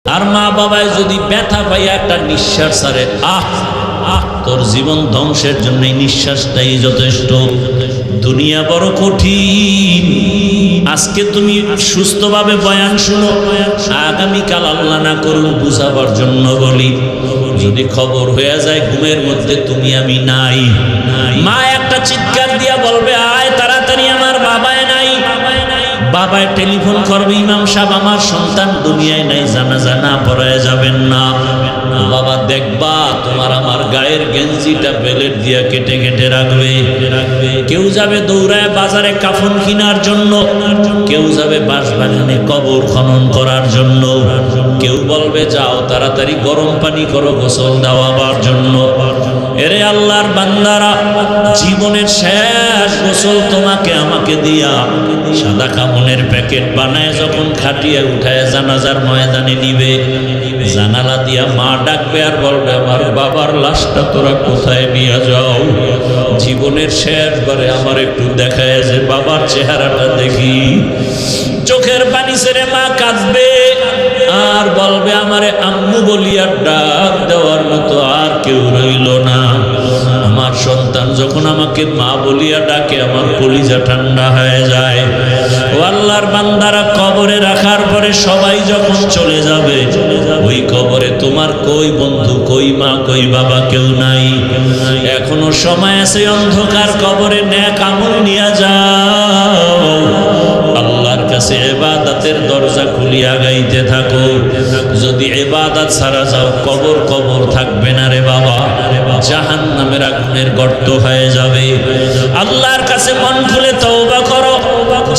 আর মা বাবায় যদি ব্যথা পাইয়া একটা নিঃশ্বাস ছাড়ে, তোর জীবন ধ্বংসের জন্য এই নিঃশ্বাসটাই যথেষ্ট। দুনিয়া বড় কঠিন। আজকে তুমি সুস্থভাবে বয়ান শুনো, আগামীকাল আল্লাহ না করুন বুঝাবার জন্য বলি, যদি খবর হয়ে যায় ঘুমের মধ্যে তুমি আমি নাই, মা একটা চিৎকার দিয়া বলবে, আয় তাড়াতাড়ি, আমার বাবায় নাই। বাবায় টেলিফোন করবে, ইমাম সাহেব আমার সন্তান দুনিয়ায় নাই, জানাজা না পড়ায় যাবেন না। বাবা দেখবা তোমার আমার গায়ের গেঞ্জিটা বেলেট দিয়া কেটে কেটে রাখবে। কেউ যাবে দৌড়ায় বাজারে কাফন কেনার জন্য, কেউ যাবে বাঁশবাগানে কবর খনন করার জন্য, কেউ বলবে যাও তাড়াতাড়ি গরম পানি করো গোসল দেওয়াবার জন্য। এরে আল্লাহর বান্দারা, জীবনের শেষ গোসল তোমাকে আমাকে দিয়া সাদা কামনের প্যাকেট বানায় যখন খাটিয়ে উঠায় জানাজার ময়দানে নিবে, জানালা দিয়া মা ডাকবে আর বলবে, আমার বাবার লাশটা তোরা কোথায় নিয়ে যাও? জীবনের শেষবারে আমার একটু দেখায় যে বাবার চেহারাটা দেখি। চোখের পানি ছেড়ে মা কাঁদবে আর বলবে, আমারে আম্মু বলিয়া ডাক দেওয়ার মতো আর কেউ রইল না। আমার সন্তান যখন আমাকে মা বলিয়া ডাকে আমার কলিজা ঠান্ডা হয়ে যায়। ও আল্লাহর বান্দারা, কবরে রাখার পরে সবাই যখন চলে যাবে, ওই কবরে তোমার কই বন্ধু, কই মা, কই বাবা কেউ নাই। এখনো সময় আছে, অন্ধকার কবরে নেক আমল নিয়ে যাও। আল্লাহর কাছে ইবাদতের দরজা খুলিয়া গাইতে থাকো। যদি ইবাদত ছাড়া যাও, কবর কবর থাকবে না রে বাবা, জাহান্নামের আগুনের গর্ত হয়ে যাবে। আল্লাহর কাছে মন খুলে তওবা করো।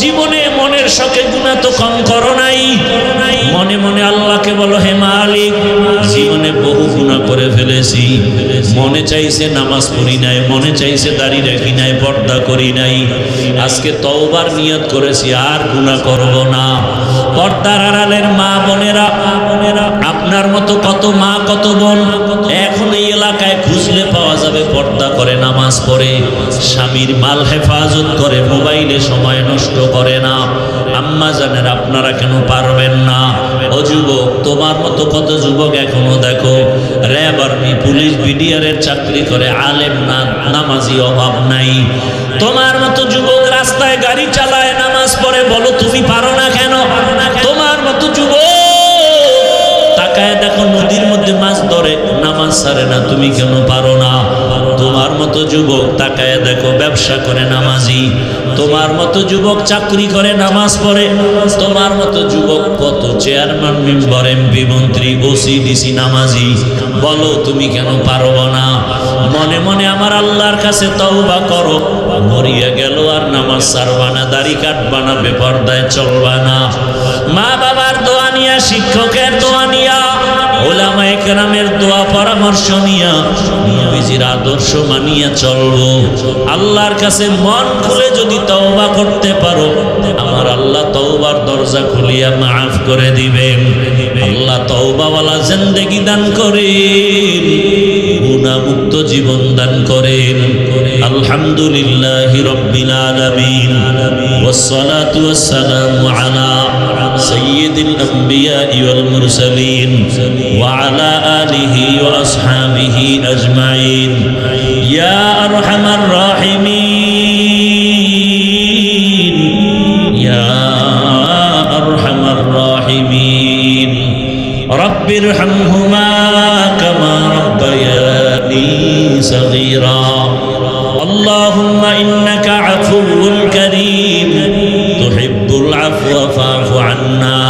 জীবনে মনের শখে গুনাহ তো কম করো নাই। মনে মনে আল্লাহকে বলো, হে মালিক, জীবনে বহু গুনাহ করে ফেলেছি। মনে চাইছে নামাজ পড়ি নাই, মনে চাইছে দাড়ি রাখি নাই, পর্দা করি নাই। আজকে তওবার নিয়ত করেছি, আর গুনাহ করব না। পর্দার আড়ালের মা বোনেরা, আপনার মতো কত মা কত বোন এখন এই এলাকায় খুঁজলে পাওয়া যাবে, পর্দা করে নামাজ পড়ে, স্বামীর মাল হেফাজত করে, মোবাইলে সময় নষ্ট করে না। আম্মা জানেন, আপনারা কেন পারবেন না? ও যুবক, তোমার মতো কত যুবক এখনো দেখো র্যাব, আর্মি, পুলিশ, বিডিআরের চাকরি করে, আলেম না, নামাজি অভাব নাই। তোমার মতো যুবক রাস্তায় গাড়ি চালায়, নামাজ পড়ে, বলো তুমি পারো না কেন? তোমার মতো যুবক তাকায় দেখো নদীর মধ্যে মাছ ধরে, নামাজ ছাড়ে না, তুমি কেন পারো না? তোমার মতো যুবক তাকায় দেখো ব্যবসা করে, নামাজি। তোমার মতো যুবক চাকরি করে, নামাজ পড়ে। তোমার মতো যুবক কত চেয়ারম্যান, মেম্বার, এমপি, মন্ত্রী, ওসি, ডিসি, নামাজি। বলো তুমি কেন পারো না? মনে মনে আমার আল্লাহর কাছে তওবা করো। মরিয়া গেল আর নামাজ ছাড়বা না, দাড়ি কাটবা না, বেপরদায় চলবা না। মা বাবার দোয়া নিয়া, শিক্ষকের দোয়া নিয়া, ওলামায়ে কেরামের দোয়া পরামর্শ নিয়া, নবীজির আদর্শ মানিয়া চলবো। আল্লাহর কাছে মন খুলে যদি তওবা করতে পারো, আমার আল্লাহ তওবার দরজা খুলিয়া মাফ করে দিবেন। আল্লাহ তওবাওয়ালা জিন্দেগি দান করেন, গুনাহমুক্ত জীবন দান করেন। আলহামদুলিল্লাহি রাব্বিল আলামিন, ওয়াসসালাতু ওয়াসসালামু আলা সাইয়্যিদিল আমবিয়া ওয়াল মুরসালিন ওয়া আলা আলিহি ওয়া আসহাবিহি আজমাইন। ইয়া আরহামার রাহিমিন, ইয়া আরহামার রাহিমিন। রব্বিরহামহুমা কামা রাব্বায়ানি সগীরা। اللهم إنك عفو كريم تحب العفو فاعف عنا.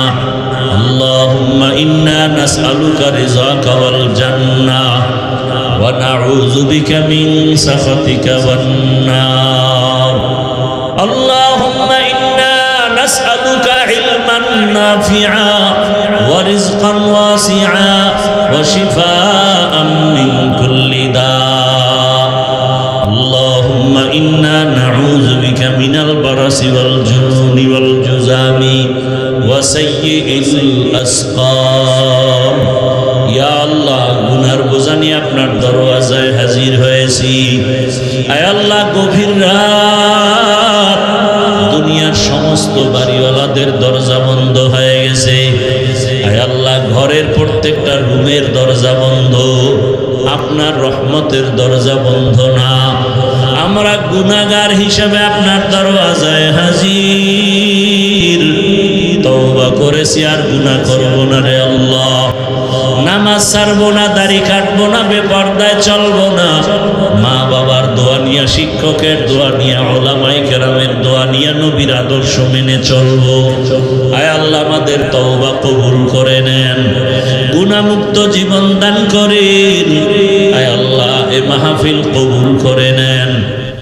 اللهم إنا نسألك رضاك والجنة ونعوذ بك من سخطك والنار. اللهم إنا نسألك علما نافعا ورزقا واسعا وشفاء من كل داء. اللهم إنا نعوذ بك من البرص والجنون والجذام وسيء الأسقام. ইয়া আল্লাহ, গুনার বোঝা নিয়ে আপনার দরওয়াজায় হাজির হয়েছি। আয় আল্লাহ, গভীর রাত, দুনিয়ার সমস্ত বাড়িওয়ালাদের দরজা বন্ধ হয়ে গেছে। আয় আল্লাহ, ঘরের প্রত্যেকটা রুমের দরজা বন্ধ, আপনার রহমতের দরজা বন্ধ না। আমরা গুনাহগার হিসেবে আপনার দরওয়াজায় হাজির। তওবা করেছি, আর গুনাহ করব না রে আল্লাহ। নামাজ ছাড়বো না, দাড়ি কাটবো না, বেপরদায় চলবো না। মা বাবার দোয়া নিয়ে, শিক্ষকের দোয়া নিয়ে, উলামায়ে কেরামের দোয়া নিয়ে নবীর আদর্শ মেনে চলবো। আয় আল্লাহ, আমাদের তওবা কবুল করে নেন, গুনাহমুক্ত জীবন দান করেন। আয় আল্লাহ, এই মাহফিল কবুল করে নেন।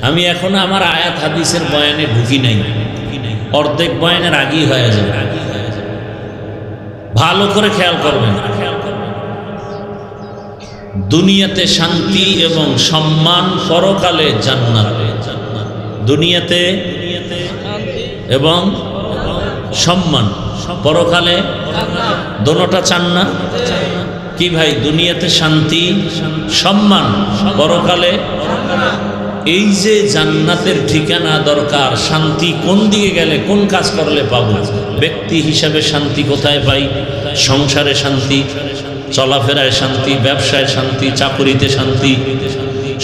আমি এখন আমার আয়াত হাদিসের বয়ানে ঢুকি নাই, অর্ধেক বয়ানের আগেই হয়ে যাবে। ভালো করে খেয়াল করবেন। দুনিয়াতে শান্তি এবং সম্মান, পরকালে জান্নাত। দুনিয়াতে এবং সম্মান, পরকালে দোনোটা চান না কি ভাই? দুনিয়াতে শান্তি, সম্মান, পরকালে। এই যে জান্নাতের ঠিকানা দরকার, শান্তি কোন দিকে গেলে, কোন কাজ করলে পাবো? ব্যক্তি হিসাবে শান্তি কোথায় পাই? সংসারে শান্তি, চলাফেরায় শান্তি, ব্যবসায় শান্তি, চাকরিতে শান্তি।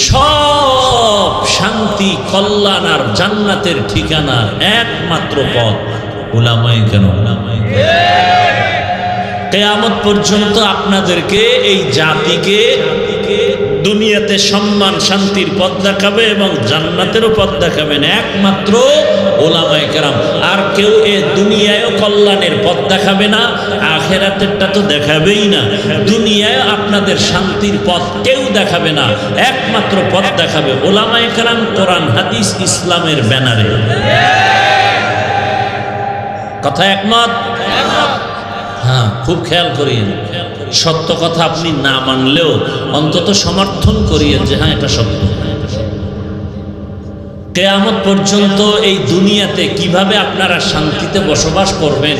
সব শান্তি, কল্যাণ আর জান্নাতের ঠিকানার একমাত্র পথ উলামায়ে কেরাম। কিয়ামত পর্যন্ত আপনাদেরকে, এই জাতিকে দুনিয়াতে সম্মান, শান্তির পথ দেখাবে এবং জান্নাতেরও পথ দেখাবেন একমাত্র উলামায়ে কেরাম। আর কেউ এ দুনিয়ায়ও কল্যাণের পথ দেখাবে না, আখিরাতেরটা তো দেখাবেই না। দুনিয়ায় আপনাদের শান্তির পথ কেউ দেখাবে না, একমাত্র পথ দেখাবে উলামায়ে কেরাম, কোরআন হাদিস, ইসলামের ব্যানারে। কথা একমত? হ্যাঁ, খুব খেয়াল করিয়েন। সত্য কথা আপনি না মানলেও অন্তত সমর্থন করিয়েন যে হ্যাঁ, এটা সত্য। কিয়ামত পর্যন্ত এই দুনিয়াতে কিভাবে আপনারা শান্তিতে বসবাস করবেন,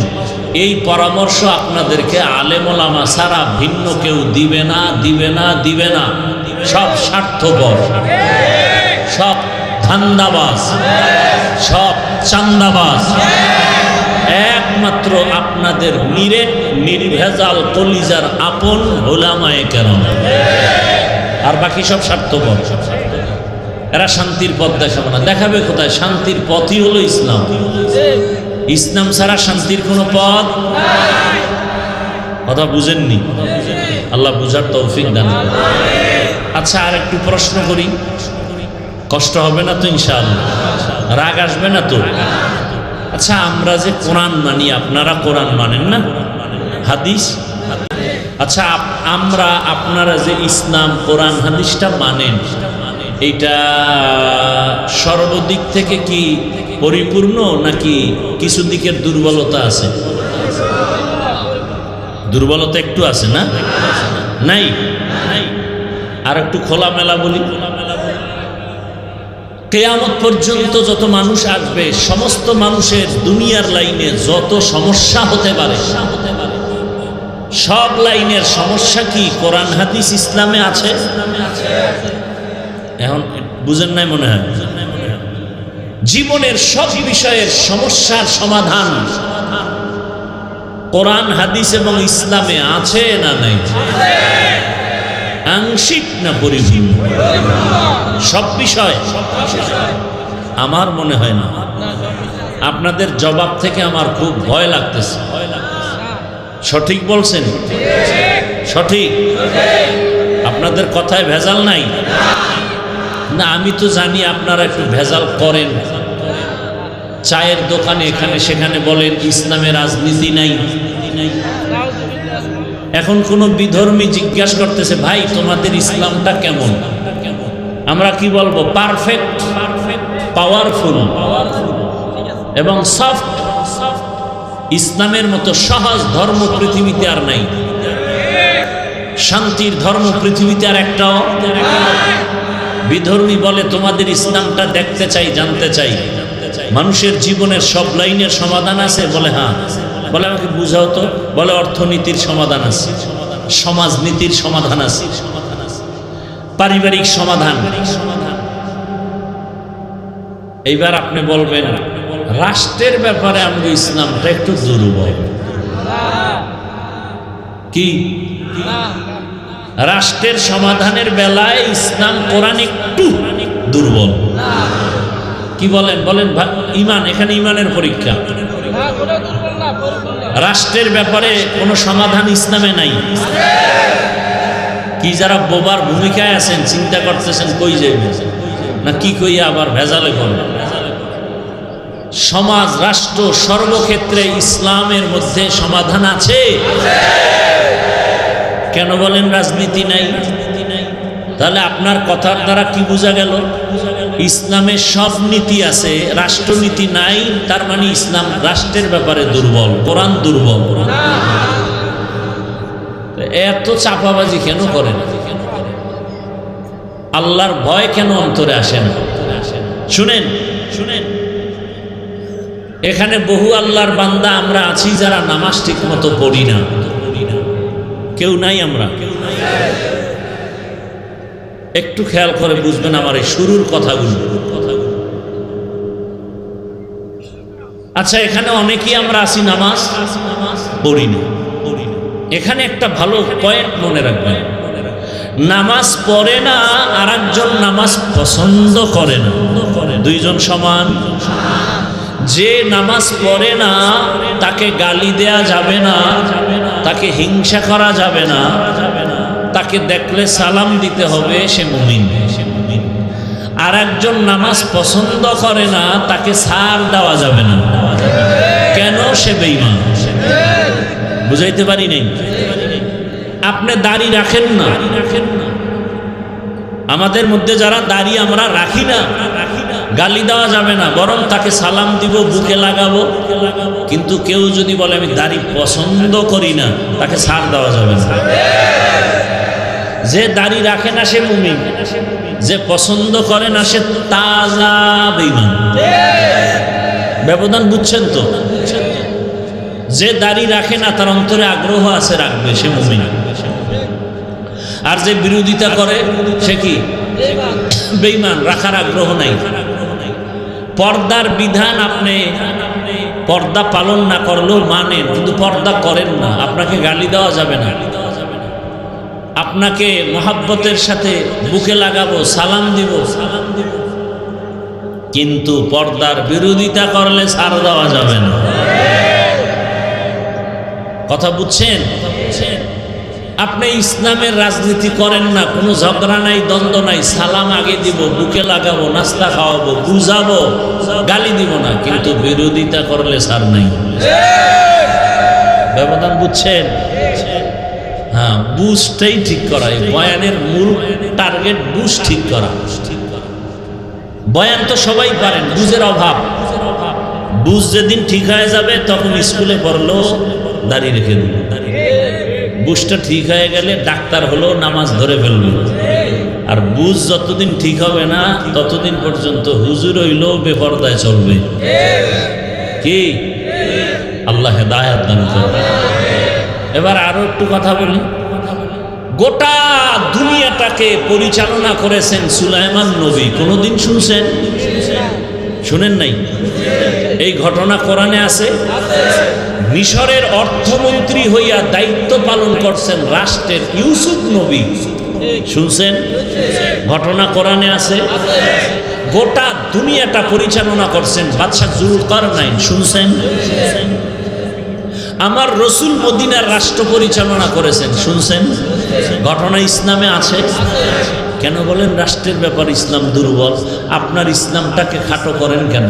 এই পরামর্শ আপনাদেরকে আলেম ওলামা ছাড়া ভিন্ন কেউ দিবে না, দিবে না, দিবে না। সব স্বার্থপর, সব ধান্দাবাজ, সব চান্দাবাজ। একমাত্র আপনাদের নিরেট, নির্ভেজাল, কলিজার আপন উলামায়ে কেরাম, আর বাকি সব স্বার্থপর। এরা শান্তির পথ দেখাবে না। দেখাবে কোথায়? শান্তির পথই হলো ইসলাম। ইসলাম ছাড়া শান্তির কোনো পথ। কথা বুঝেননি? আল্লাহ বুঝার তৌফিক দান করুন। আচ্ছা, আর একটু প্রশ্ন করি, কষ্ট হবে না তো ইনশাআল্লাহ? রাগ আসবে না তো? আচ্ছা, আমরা যে কোরআন মানি, আপনারা কোরআন মানেন না? হাদিস? আচ্ছা, আমরা, আপনারা যে ইসলাম, কোরআন, হাদিসটা মানেন, এইটা সর্বদিক থেকে কি পরিপূর্ণ নাকি কিছু দিকের দুর্বলতা আছে? দুর্বলতা একটু আছে না? নাই? আর একটু খোলামেলা বলি। কিয়ামত পর্যন্ত যত মানুষ আসবে, সমস্ত মানুষের দুনিয়ার লাইনে যত সমস্যা হতে পারে, সব লাইনের সমস্যা কি কোরআন হাদিস ইসলামে আছে? এখন বুঝেন নাই মনে হয়? জীবনের সব বিষয়ের সমস্যার সমাধান কোরআন হাদিস এবং ইসলামে আছে না নাই? আংশিক না পরিপূর্ণ? সব বিষয়? আমার মনে হয় না। আপনাদের জবাব থেকে আমার খুব ভয় লাগতেছে। সঠিক বলছেন? সঠিক? আপনাদের কথায় ভেজাল নাই না? আমি তো জানি আপনারা একটু ভেজাল করেন। চায়ের দোকানে এখানে সেখানে বলেন ইসলামে রাজনীতি নাই। এখন কোন বিধর্মী জিজ্ঞাসা করতেছে, ভাই তোমাদের ইসলামটা কেমন? আমরা কি বলবো? পারফেক্ট, পাওয়ারফুল এবং সফট। ইসলামের মতো সহজ ধর্ম পৃথিবীতে আর নাই। শান্তির ধর্ম পৃথিবীতে আর একটাও। বিধর্মী বলে তোমাদের ইসলামটা দেখতে চাই, জানতে চাই। মানুষের জীবনের সব লাইনের সমাধান আছে? বলে হ্যাঁ। বলে আমাকে বুঝাও তো। বলে অর্থনীতির সমাধান আছে, সমাজনীতির সমাধান আছে, পারিবারিক সমাধান। এইবার আপনি বলবেন রাষ্ট্রের ব্যাপারে আমাদের ইসলামটা একটু দুর্বল। কি রাষ্ট্রের সমাধানের বেলায় ইসলাম কোরআন একটু দুর্বল। কি বলেন বলেন ইমান, এখানে ইমানের পরীক্ষা। রাষ্ট্রের ব্যাপারে কোনো সমাধান ইসলামে নাই। কি যারা বোবার ভূমিকায় আছেন চিন্তা করতেছেন কই যাইবে না কি কই আবার ভেজালে করবে। সমাজ রাষ্ট্র সর্বক্ষেত্রে ইসলামের মধ্যে সমাধান আছে। কেন বলেন রাজনীতি নাই? তাহলে আপনার কথার দ্বারা কি বোঝা গেল? ইসলামের সব নীতি আছে, রাষ্ট্রনীতি নাই, তার মানে ইসলাম রাষ্ট্রের ব্যাপারে দুর্বল, কোরআন দুর্বল। এত চাপাবাজি কেন করেন? আল্লাহর ভয় কেন অন্তরে আসে না? শুনেন শুনেন, এখানে বহু আল্লাহর বান্দা আমরা আছি যারা নামাজ ঠিক মতো পড়ি না। কেউ নাই? আমরা একটু খেয়াল করে বুঝবেন আমার এই শুরুর কথাগুলো। আচ্ছা, এখানে অনেকেই আমরা আছি নামাজ পড়ি না। এখানে একটা ভালো পয়েন্ট মনে রাখবেন, নামাজ পড়ে না আর একজন নামাজ পছন্দ করে না, দুইজন সমান। যে নামাজ পড়ে না তাকে গালি দেয়া যাবে না, তাকে হিংসা করা যাবে না, তাকে দেখলে সালাম দিতে হবে, সে মুমিন। আর একজন নামাজ পছন্দ করে না তাকে ছাড় দেওয়া যাবে না, কেন? সে বেঈমান। বুঝাইতে পারি নাই? আপনি দাড়ি রাখেন না, আমাদের মধ্যে যারা দাড়ি আমরা রাখি না, গালি দেওয়া যাবে না, বরং তাকে সালাম দিব, বুকে লাগাবো। কিন্তু কেউ যদি বলে আমি দাড়ি পছন্দ করি না, তাকে ছাড় দেওয়া যাবে না। যে দাড়ি রাখে না সে মুমিন, যে পছন্দ করে না সে তাজা বেঈমান। ব্যবধান বুঝছেন তো? যে দাড়ি রাখে না তার অন্তরে আগ্রহ আছে, রাখবে, সে মুমিন। আর যে বিরোধিতা করে সে কি? বেঈমান, রাখার আগ্রহ নাই। পর্দার বিধান আপনি পর্দা পালন না করলেও মানেন, কিন্তু পর্দা করেন না, আপনাকে গালি দেওয়া যাবে না। আপনাকে মহাব্বতের সাথে বুকে লাগাবো, সালাম দিব, কিন্তু পর্দার বিরোধিতা করলে ছাড় দেওয়া যাবে না। কথা বুঝছেন? আপনি ইসলামের রাজনীতি করেন না, কোনো ঝগড়া নাই, দ্বন্দ্ব নাই, সালাম আগে দিব, বুকে লাগাবো, নাস্তা খাওয়াবো, বুঝাবো, গালি দিব না, কিন্তু বিরোধিতা করলে ছাড় নাই। ব্যবধান বুঝছেন? হ্যাঁ, বুঝটাই ঠিক করা। বয়ানের মূল টার্গেট বুঝ ঠিক করা। বয়ান তো সবাই পারেন, বুঝের অভাব। বুঝ যেদিন ঠিক হয়ে যাবে তখন স্কুলে পড়লো দাড়ি রেখে দিল। বুঝটা ঠিক হয়ে গেলে ডাক্তার হলো নামাজ ধরে ফেলবে। আর বুঝ যতদিন ঠিক হবে না ততদিন পর্যন্ত হুজুর হইলেও বেপরদায় চলবে। কি? আল্লাহ হেদায়েত দান করুন। এবার আরো একটু কথা বলি। গোটা দুনিয়াটাকে পরিচালনা করেছেন সুলাইমান নবী, কোনদিন শুনছেন? শুনেন নাই? এই ঘটনা কোরআনে আছে। মিশরের অর্থমন্ত্রী হইয়া দায়িত্ব পালন করছেন রাষ্ট্রের ইউসুফ নবী, শুনছেন? ঘটনা কোরআনে আছে। গোটা দুনিয়াটা পরিচালনা করছেন বাদশাহ জুলকারনাইন, শুনছেন? আমার রসুল মদিনার রাষ্ট্র পরিচালনা করেছেন, শুনছেন? ঘটনা ইসলামে আছে। কেন বলেন রাষ্ট্রের ব্যাপার ইসলাম দুর্বল? আপনার ইসলামটাকে খাটো করেন কেন?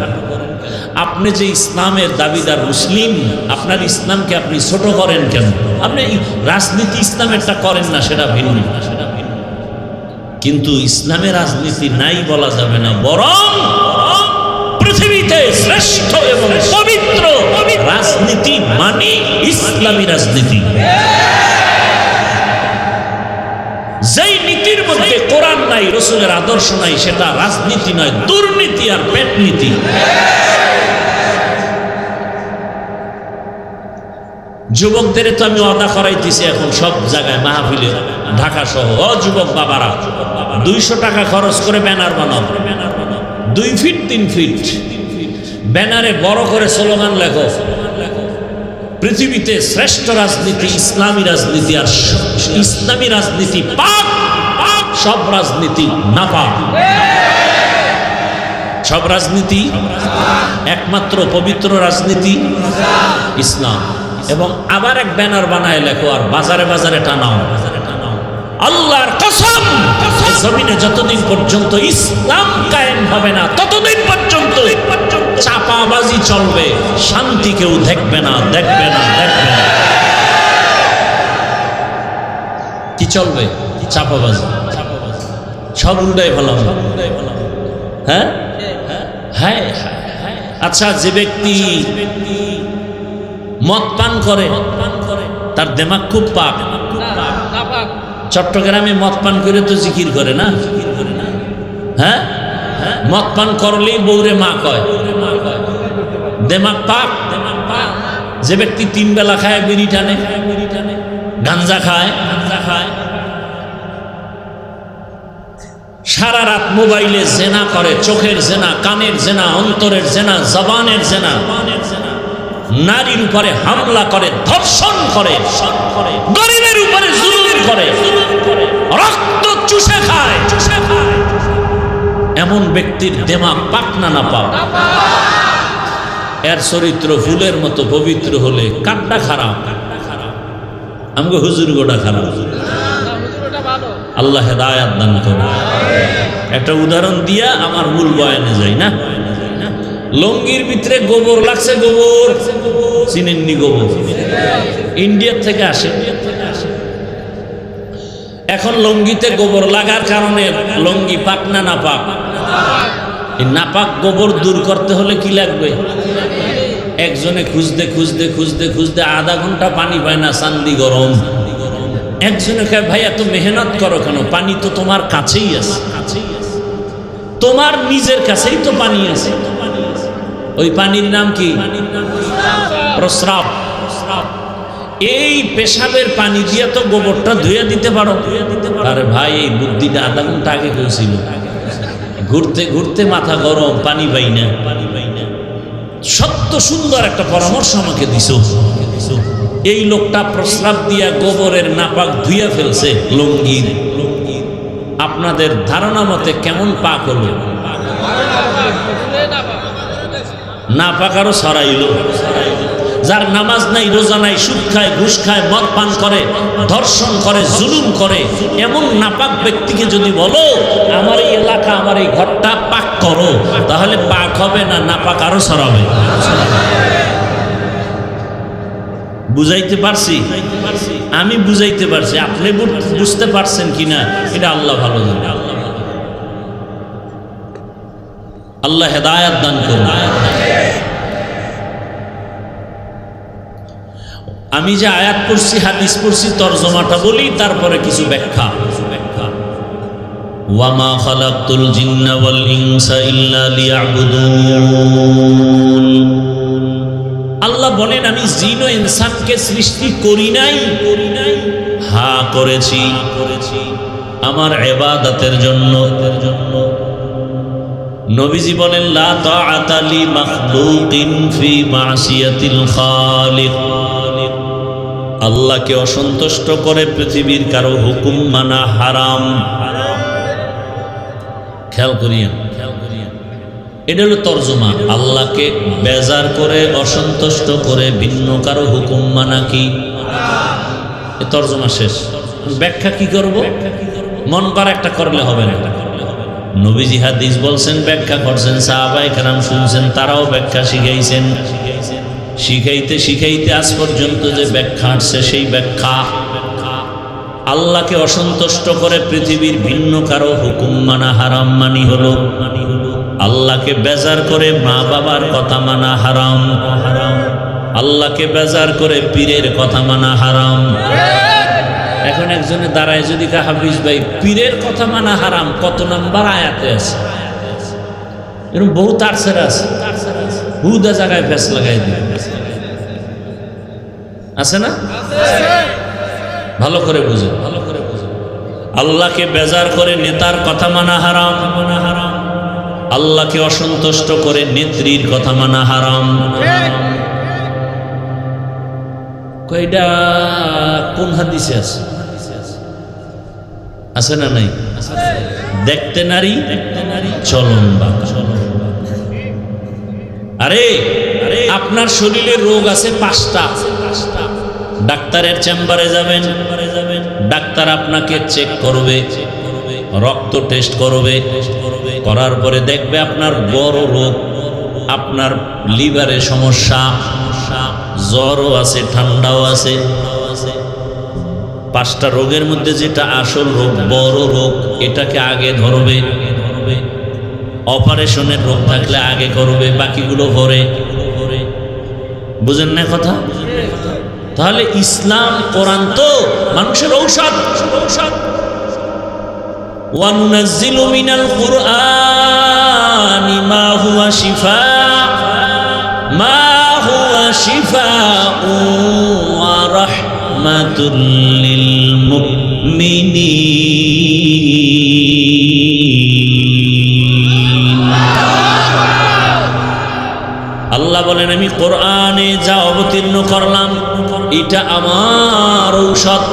আপনি যে ইসলামের দাবিদার মুসলিম, আপনার ইসলামকে আপনি ছোট করেন কেন? আপনি রাজনীতি ইসলামেরটা করেন না, সেটা ভিন্ন। কিন্তু ইসলামের রাজনীতি নাই বলা যাবে না, বরং পৃথিবীতে শ্রেষ্ঠ এবং পবিত্র রাজনীতি মানে ইসলামী রাজনীতি। যেই নীতির মধ্যে কোরআন নাই, রসুলের আদর্শ নাই, সেটা রাজনীতি নয়, দুর্নীতি আর পেটনীতি। যুবকদের তো আমি ওয়াদা করাইতেছি এখন সব জায়গায়, মাহফিলে, ঢাকা সহ। ও যুবক বাবারা, 200 টাকা খরচ করে ব্যানার বানাও, 2 ফিট 3 ফিট ব্যানারে বড় করে স্লোগান লেখো, পৃথিবীতে শ্রেষ্ঠ রাজনীতি ইসলামী রাজনীতি, আর ইসলামী রাজনীতি পাক, সব রাজনীতি নাপাক। সব রাজনীতি একমাত্র পবিত্র রাজনীতি ইসলাম। এবং আবার এক ব্যানার বানায় লেখো আর বাজারে বাজারে টানাও, আল্লাহর কসম জমিনে যতদিন পর্যন্ত ইসলাম কায়েম হবে না ততদিন পর্যন্ত চাপাবাজি চলবে, শান্তি কেউ দেখবে না, দেখবে না, দেখবে না। কি চলবে? চাপাবাজি, সব উল্টাই ফেলাম। হ্যাঁ হ্যাঁ। আচ্ছা, যে ব্যক্তি মদ পান করে তার দিমাগ খুব পাক। চট্টগ্রামে মদ পান করে তো জিকির করে না? হ্যাঁ, মদ পান করলেই বৌরে মা কয়, দিমাগ পাক। যে ব্যক্তি 3 বেলা খায়, বিড়ি টানে, গাঞ্জা খায়, সারা রাত মোবাইলে জেনা করে, চোখের জেনা, কানের জেনা, অন্তরের জেনা, জবানের জেনা, নারীর উপরে হামলা করে, ধর্ষণ করে, গরিবের উপরে জুলুম করে, রক্ত চুষে খায়, এমন ব্যক্তির দিমাগ পাক না না পাক? এর চরিত্র ফুলের মতো পবিত্র হলে কাঠটা খারাপ, আমগো হুজুর গোটা খারাপ। আল্লাহ হেদায়াত দান করে। একটা উদাহরণ দিয়া আমার মূল বয়ানে যাই না। লঙ্গির ভিতরে গোবর লাগছে, গোবর চিনেননি? গোবর ইন্ডিয়া থেকে আসে। এখন লঙ্গিতে গোবর লাগার কারণে লঙ্গি পাক না না পাক? এই নাপাক গোবর দূর করতে হলে কি লাগবে? একজনে খুঁজতে খুঁজতে খুঁজতে খুঁজতে আধা ঘন্টা পানি পায় না, চান্দি গরম। একজনে কয় ভাই এত মেহনত করো কেন? পানি তো তোমার কাছেই আছে, তোমার নিজের কাছেই তো পানি আছে। ওই পানির নাম কি? প্রস্রাব। এই পেশাবের পানি দিয়ে তো গোবরটা ধুয়ে দিতে পারো। আরে ভাই, এই বুদ্ধিটা আধা ঘন্টা আগে হয়েছিল। ঘুরতে ঘুরতে মাথা গরম, পানি পাই না। সত্য সুন্দর একটা পরামর্শ আমাকে দিছো। এই লোকটা প্রস্রাব দিয়া গোবরের নাপাক ধুইয়া ফেলছে লঙ্গির। আপনাদের ধারণা মতে কেমন পাক হলো? নাপাক আরো ছড়াইলো। যার নামাজ নাই, রোজা নাই, সুদ খায়, ঘুষ খায়, মদ পান করে, ধর্ষণ করে, জুলুম করে, এমন নাপাক ব্যক্তিকে যদি বলো আমার এই এলাকা, আমার এই ঘরটা পাক করো, তাহলে পাক হবে না, নাপাক আরো ছড়াবে। বুঝাইতে পারছি? আমি বুঝাইতে পারছি, আপনি বুঝতে পারছেন কিনা এটা আল্লাহ ভালো জানে। আল্লাহ হেদায়াত দান করুন। আমি যে আয়াত পড়ছি, হাদিস পড়ছি, তরজমাটা বলি, তারপরে কিছু ব্যাখ্যা। ওয়ামা খালাকতুল জিন্না ওয়াল ইনসা ইল্লা লিয়াবুদুন। আল্লাহ বলেন আমি জিন ও ইনসানকে সৃষ্টি করি নাই, হ্যাঁ করেছি আমার ইবাদতের জন্য। নবীজি বলেন লা তাআতা লি মাখলুকিন ফি মাসিয়াতিল খালিক। আল্লাহকে অসন্তুষ্ট করে পৃথিবীর কারো হুকুম মানা হারাম। খেয়াল করিয়েন, এটা হলো তরজমা। আল্লাহকে বেজার করে, অসন্তুষ্ট করে ভিন্ন কারো হুকুম মানা কি? তরজমা শেষ। ব্যাখ্যা কি করব? মন করা একটা করলে হবে না। নবীজি হাদিস বলছেন, ব্যাখ্যা করছেন, সাহাবায়ে কেরাম শুনছেন, তারাও ব্যাখ্যা শিখাইছেন। শিখাইতে শিখাইতে আজ পর্যন্ত যে ব্যাখ্যা আসছে, সেই ব্যাখ্যা আল্লাহকে অসন্তুষ্ট করে পৃথিবীর ভিন্ন কারো হুকুম মানা হারাম মানি হলো আল্লাহকে বেজার করে মা বাবার কথা মানা হারাম, আল্লাহকে বেজার করে পীরের কথা মানা হারাম। এখন একজনে দাঁড়ায় যদি কা হাফিজ ভাই পীরের কথা মানা হারাম কত নাম্বার আয়াতে আছে? এরকম বহু তারসের আছে, হুদা জায়গায় ফেস লাগাই দিয়ে আছে না? ভালো করে বুঝে, ভালো করে বুঝে। আল্লাহকে বেজার করে নেতার কথা মানা হারাম, আল্লাহকে অসন্তুষ্ট করে নেত্রীর কথা মানা হারাম। কয়টা কোন হাদিসে আছে? আছে না নাই? দেখতে নারী চলন বাঁকা। আরে আপনার শরীরে রোগ আছে 5টা। ডাক্তারের চেম্বারে যাবেন, ডাক্তার আপনাকে চেক করবে, রক্ত টেস্ট করবে, করার পরে দেখবে আপনার বড় রোগ, আপনার লিভারে সমস্যা, জ্বরও আছে, ঠান্ডাও আছে। 5টা রোগের মধ্যে যেটা আসল রোগ, বড় রোগ, এটাকে আগে ধরবে। অপারেশনের রোগ থাকলে আগে করবে, বাকিগুলো পরে। বুঝেন না কথা? তাহলে ইসলাম কোরআন তো মানুষের ঔষধ। ওয়ানুনাজ্জিলু মিনাল কুরআনি মা হুয়া শিফাউ ওয়া রাহমাতুল লিল মুমিনিন। আল্লাহ বলেন, আমি কোরআনে যা অবতীর্ণ করলাম এটা আমার ঔষধ।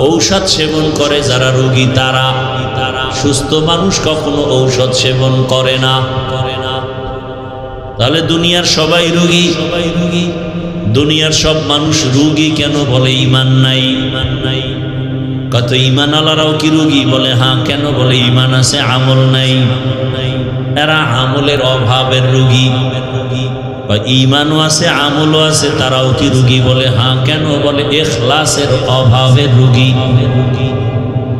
ঔষধ সেবন করে যারা রোগী তারা। সুস্থ মানুষ কখনো ঔষধ সেবন করে না। তাহলে দুনিয়ার সবাই রোগী। দুনিয়ার সব মানুষ রোগী কেন? বলে ঈমান নাই। কত ঈমান আলারাও কি রোগী? বলে হ্যাঁ। কেন? বলে ঈমান আছে, আমল নাই। এরা আমলের অভাবের রোগী। ঈমানও আছে, আমলও আছে, তারাও কি রোগী? বলে হ্যাঁ। কেন? বলে ইখলাসের অভাবের রোগী,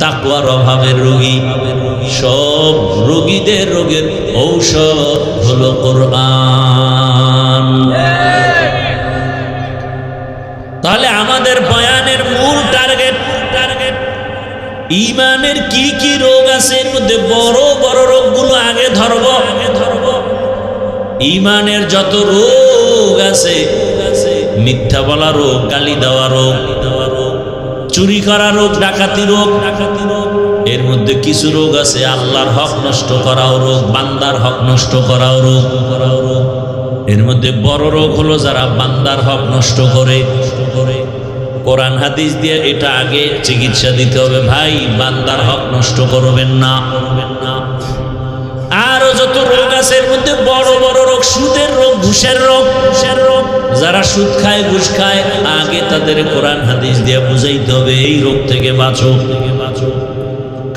তাকওয়ার অভাবের রোগী। সব রোগীদের রোগের ঔষধ হলো কোরআন। তাহলে আমাদের বয়ানের মূল টার্গেট ঈমানের কি কি রোগ আছে, এর মধ্যে বড় বড় রোগগুলো আগে ধরব। ঈমানের যত রোগ আছে, মিথ্যা বলা রোগ, গালি দেওয়া রোগ, চুরি করা রোগ, ডাকাতি রোগ, এর মধ্যে কিছু রোগ আছে আল্লাহর হক নষ্ট করাও রোগ, বান্দার হক নষ্ট করাও রোগ। এর মধ্যে বড় রোগ হলো যারা বান্দার হক নষ্ট করে। কোরআন হাদিস দিয়ে এটা আগে চিকিৎসা দিতে হবে, ভাই বান্দার হক নষ্ট করবেন না। আরো যত রোগ আছে এর মধ্যে বড় বড় রোগ, সুদের রোগ, ঘুষের রোগ। যারা সুদ খায়, ঘুষ খায়, আগে তাদের কোরআন হাদিস দিয়ে বুঝাইতে হবে এই রোগ থেকে বাঁচো।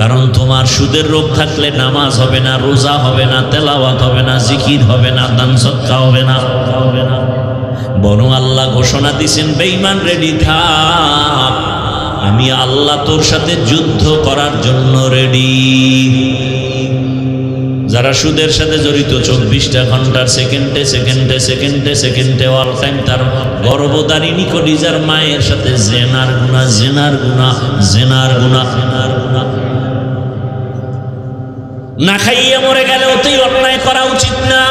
কারণ তোমার সুদের রোগ থাকলে নামাজ হবে না, রোজা হবে না, তেলাওয়াত হবে না, জিকির হবে না, দান সদকা হবে না। বরং আল্লাহ ঘোষণা দিয়েছেন, বেঈমান রেডি থাক, আমি আল্লাহ তোর সাথে যুদ্ধ করার জন্য রেডি। যারা সুদের সাথে জড়িত 24টা ঘন্টার সেকেন্ডে সেকেন্ডে সেকেন্ডে সেকেন্ডে অল টাইম তার গর্ভধারিণী কলিজার মায়ের সাথে জেনার গুনাহ, জেনার গুনাহ, জেনার গুনাহ, জেনার গুনাহ। না খাইয়ে মরে গেলে অতই অন্যায় করা উচিত না।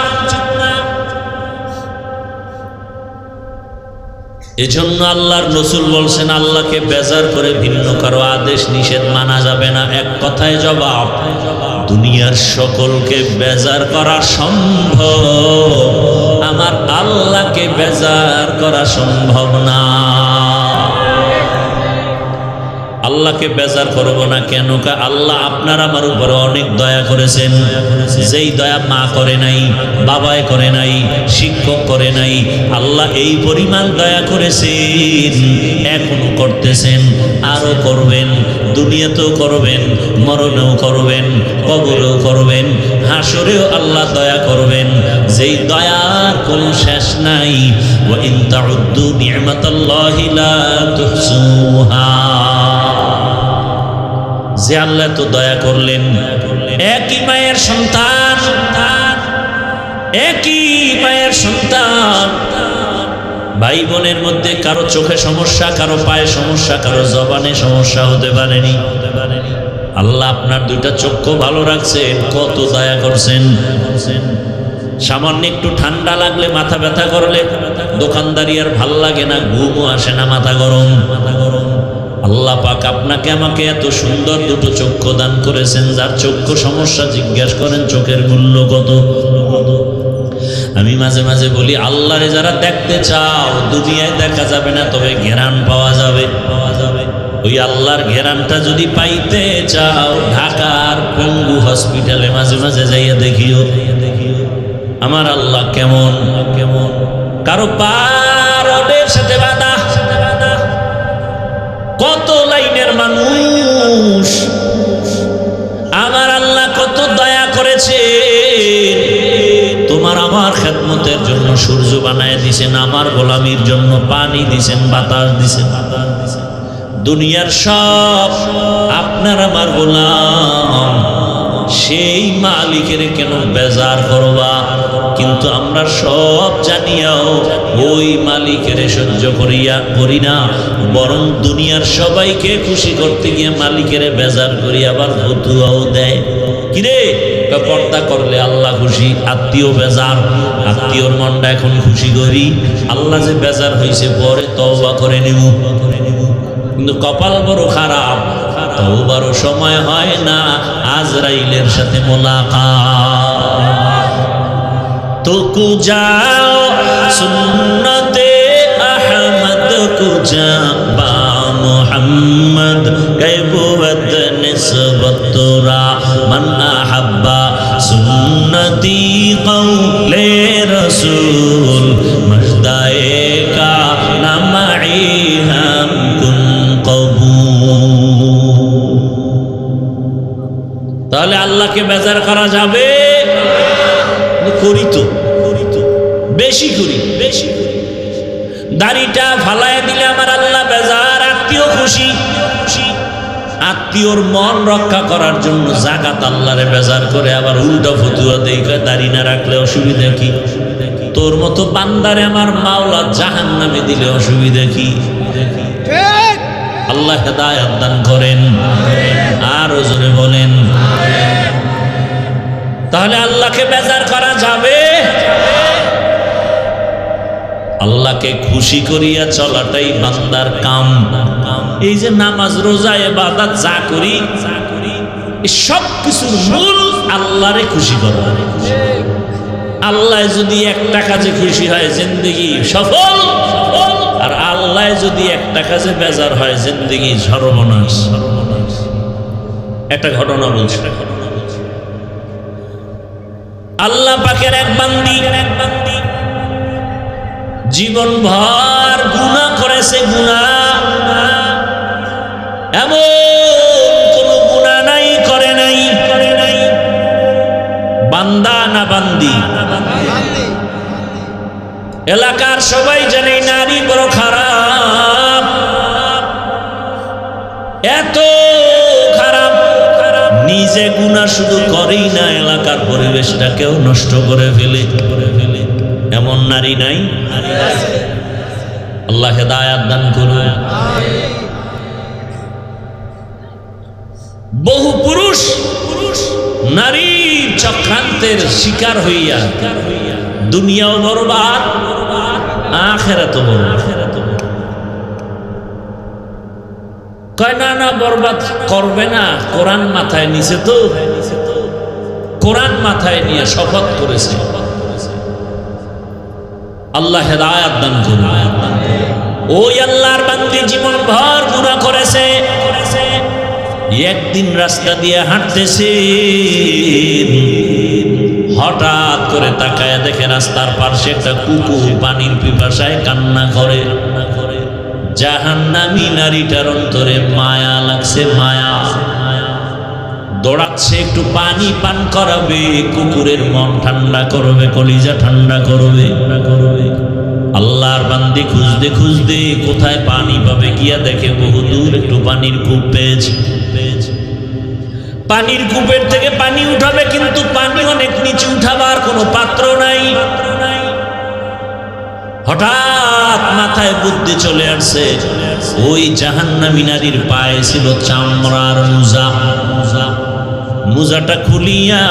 এজন্য আল্লাহর রাসূল বলছেন, আল্লাহকে বেজার করে ভিন্ন কারো আদেশ নিষেধ মানা যাবে না। এক কথায় জবাব, দুনিয়ার সকলকে বেজার করা সম্ভব, আমার আল্লাহকে বেজার করা সম্ভব না। আল্লাহকে বেজার করব না কেন? আল্লাহ আপনার আমার উপরে অনেক দয়া করেছেন, যেই দয়া মা করে নাই, বাবায় করে নাই, শিক্ষক করে নাই। আল্লাহ এই পরিমাণ দয়া করেছেন, এখনো করতেছেন, আরো করবেন। দুনিয়াতেও করবেন, মরণেও করবেন, কবরেও করবেন, হাসরেও আল্লাহ দয়া করবেন। যেই দয়ার কোনো শেষ নাই। ওয়া ইন তাউদ্দু নি'মাতাল্লাহি লা তুহসুহা। যে আল্লাহ তো দয়া করলেন, একই মায়ের সন্তান, একই মায়ের সন্তান, ভাই বোনের মধ্যে কারো চোখে সমস্যা, কারো পায়ে সমস্যা, কারো জবানে সমস্যা হতে পারেনি। আল্লাহ আপনার দুইটা চক্ষু ভালো রাখছেন, কত দয়া করছেন। সামান্য একটু ঠান্ডা লাগলে, মাথা ব্যথা করলে দোকানদারি আর ভাল লাগে না, ঘুমও আসে না, মাথা গরম। আল্লাহ পাক আপনাকে আমাকে এত সুন্দর দুটো চক্ষু দান করেছেন। যার চক্ষু সমস্যা জিজ্ঞাসা করেন চোখের মূল্য কত। আমি আমি মাঝে মাঝে বলি, আল্লাহরে যারা দেখতে চাও দুনিয়ায় দেখা যাবে না, তবে ঘেরান পাওয়া যাবে। ওই আল্লাহর ঘেরানটা যদি পাইতে চাও, ঢাকার পঙ্গু হসপিটালে মাঝে মাঝে যাইয়া দেখিও আমার আল্লাহ কেমন কেমন। কারো পারের সাথে বাধা, কত লাইনের মানুষ, আমার আল্লাহ কত দয়া করেছে। তোমার আমার খেদমতের জন্য সূর্য বানায় দিছেন, আমার গোলামির জন্য পানি দিছেন, বাতাস দিছেন। দুনিয়ার সব আপনার আমার গোলাম, সেই মালিকের কেন বেজার করবা? কিন্তু আমরা সব জানিয়াও ওই মালিকের সহ্য করি না, বরং দুনিয়ার সবাইকে খুশি করতে গিয়ে মালিকের বেজার করি, আবার ফতুয়াও দেয়। কিরে পর্দা করলে আল্লাহ খুশি, আত্মীয় বেজার, আত্মীয়র মনটা এখন খুশি করি, আল্লাহ যে বেজার হয়েছে পরে তওবা করে নিব। কিন্তু কপাল বড় খারাপ, তওবারও সময় হয় না, আজরাইলের সাথে মোলাকাত। তো কুজাও সুন্নতে আহমদ কুজা বা মুহাম্মদ গায়বত নিসবত তোরা মান আহাব্বা সুন্নতি কওলে রাসূল মজদায়ে কা নামাই হাম কুন কবুল। তাহলে আল্লাহকে বেজার করা যাবে? করি তো বেশি করি। দাড়িটা ফালায় দিলে আমার আল্লাহ বেজার, আত্মীয় খুশি। আত্মীয়র মন রক্ষা করার জন্য জাকাত আল্লাহরে বেজার করে, আবার উল্টা ফতুয়া দেই, দাড়ি না রাখলে অসুবিধা কি? তোর মতো বান্দারে আমার মাওলা জাহান্নামে দিলে অসুবিধা কি? আল্লাহ হেদায়েত দান করেন, আর জোরে বলেন। তাহলে আল্লাহকে বেজার করা যাবে? আল্লাহকে খুশি করিয়া চলাটাই বান্দার কাম। এই যে নামাজ রোজা ইবাদত যা করি, সব কিছুর মূল আল্লাহরে খুশি করা। আল্লাহ যদি একটা কাজে খুশি হয়, জিন্দেগি সফল। আর আল্লাহ যদি একটা কাজে বেজার হয়, জিন্দেগি সর্বনাশ। একটা ঘটনা বলছি। আল্লাহ পাকের এক বান্দি জীবন ভর গুনাহ করেছে। গুনাহ এমন কোন গুনাহ নাই করে নাই। বান্দা না বান্দি? এলাকার সবাই জানে নারী বড় খারাপ, এত খারাপ, নিজে গুনাহ শুধু করেই না, এলাকার পরিবেশটাকেও নষ্ট করে ফেলে। এমন নারী নাই? আল্লাহ হেদায়েত দান করুন। বহু পুরুষ নারী চক্রান্তের শিকার হইয়া দুনিয়াও বরবাদ, আখিরাতও বরবাদ। কয় না না, বরবাদ করবে না, কোরআন মাথায় নিছে। তো কোরআন মাথায় নিয়ে শপথ করেছে। আল্লাহ হেদায়েত দান করুন। ওই আল্লাহর বান্দি জীবন ভর গুনাহ করেছে। একদিন রাস্তা দিয়ে হাঁটতেছে, হঠাৎ করে তাকায় দেখে রাস্তার পাশে একটা কুকুর পানির পিপাসায় কান্না করে। জাহান্নামী নারীটার অন্তরে মায়া লাগছে, মায়া। দৌড়াচ্ছে একটু পানি পান করাবে, কুকুরের মন ঠান্ডা করবে, কলিজা ঠান্ডা করবে। আল্লাহর বান্দি খুঁজতে খুঁজতে কোথায় পানি পাবে, গিয়া দেখে বহুদূর একটু পানির কূপ পেয়েছে। পানির কূপের থেকে পানি উঠাবে, কিন্তু পানি অনেক নিচে, উঠাবার কোনো পাত্র নাই। হঠাৎ মাথায় বুদ্ধি চলে আসছে, ওই জাহান্নামী নারীর পায়ে ছিল চামড়ার মোজা। মোজাটা খুলিয়া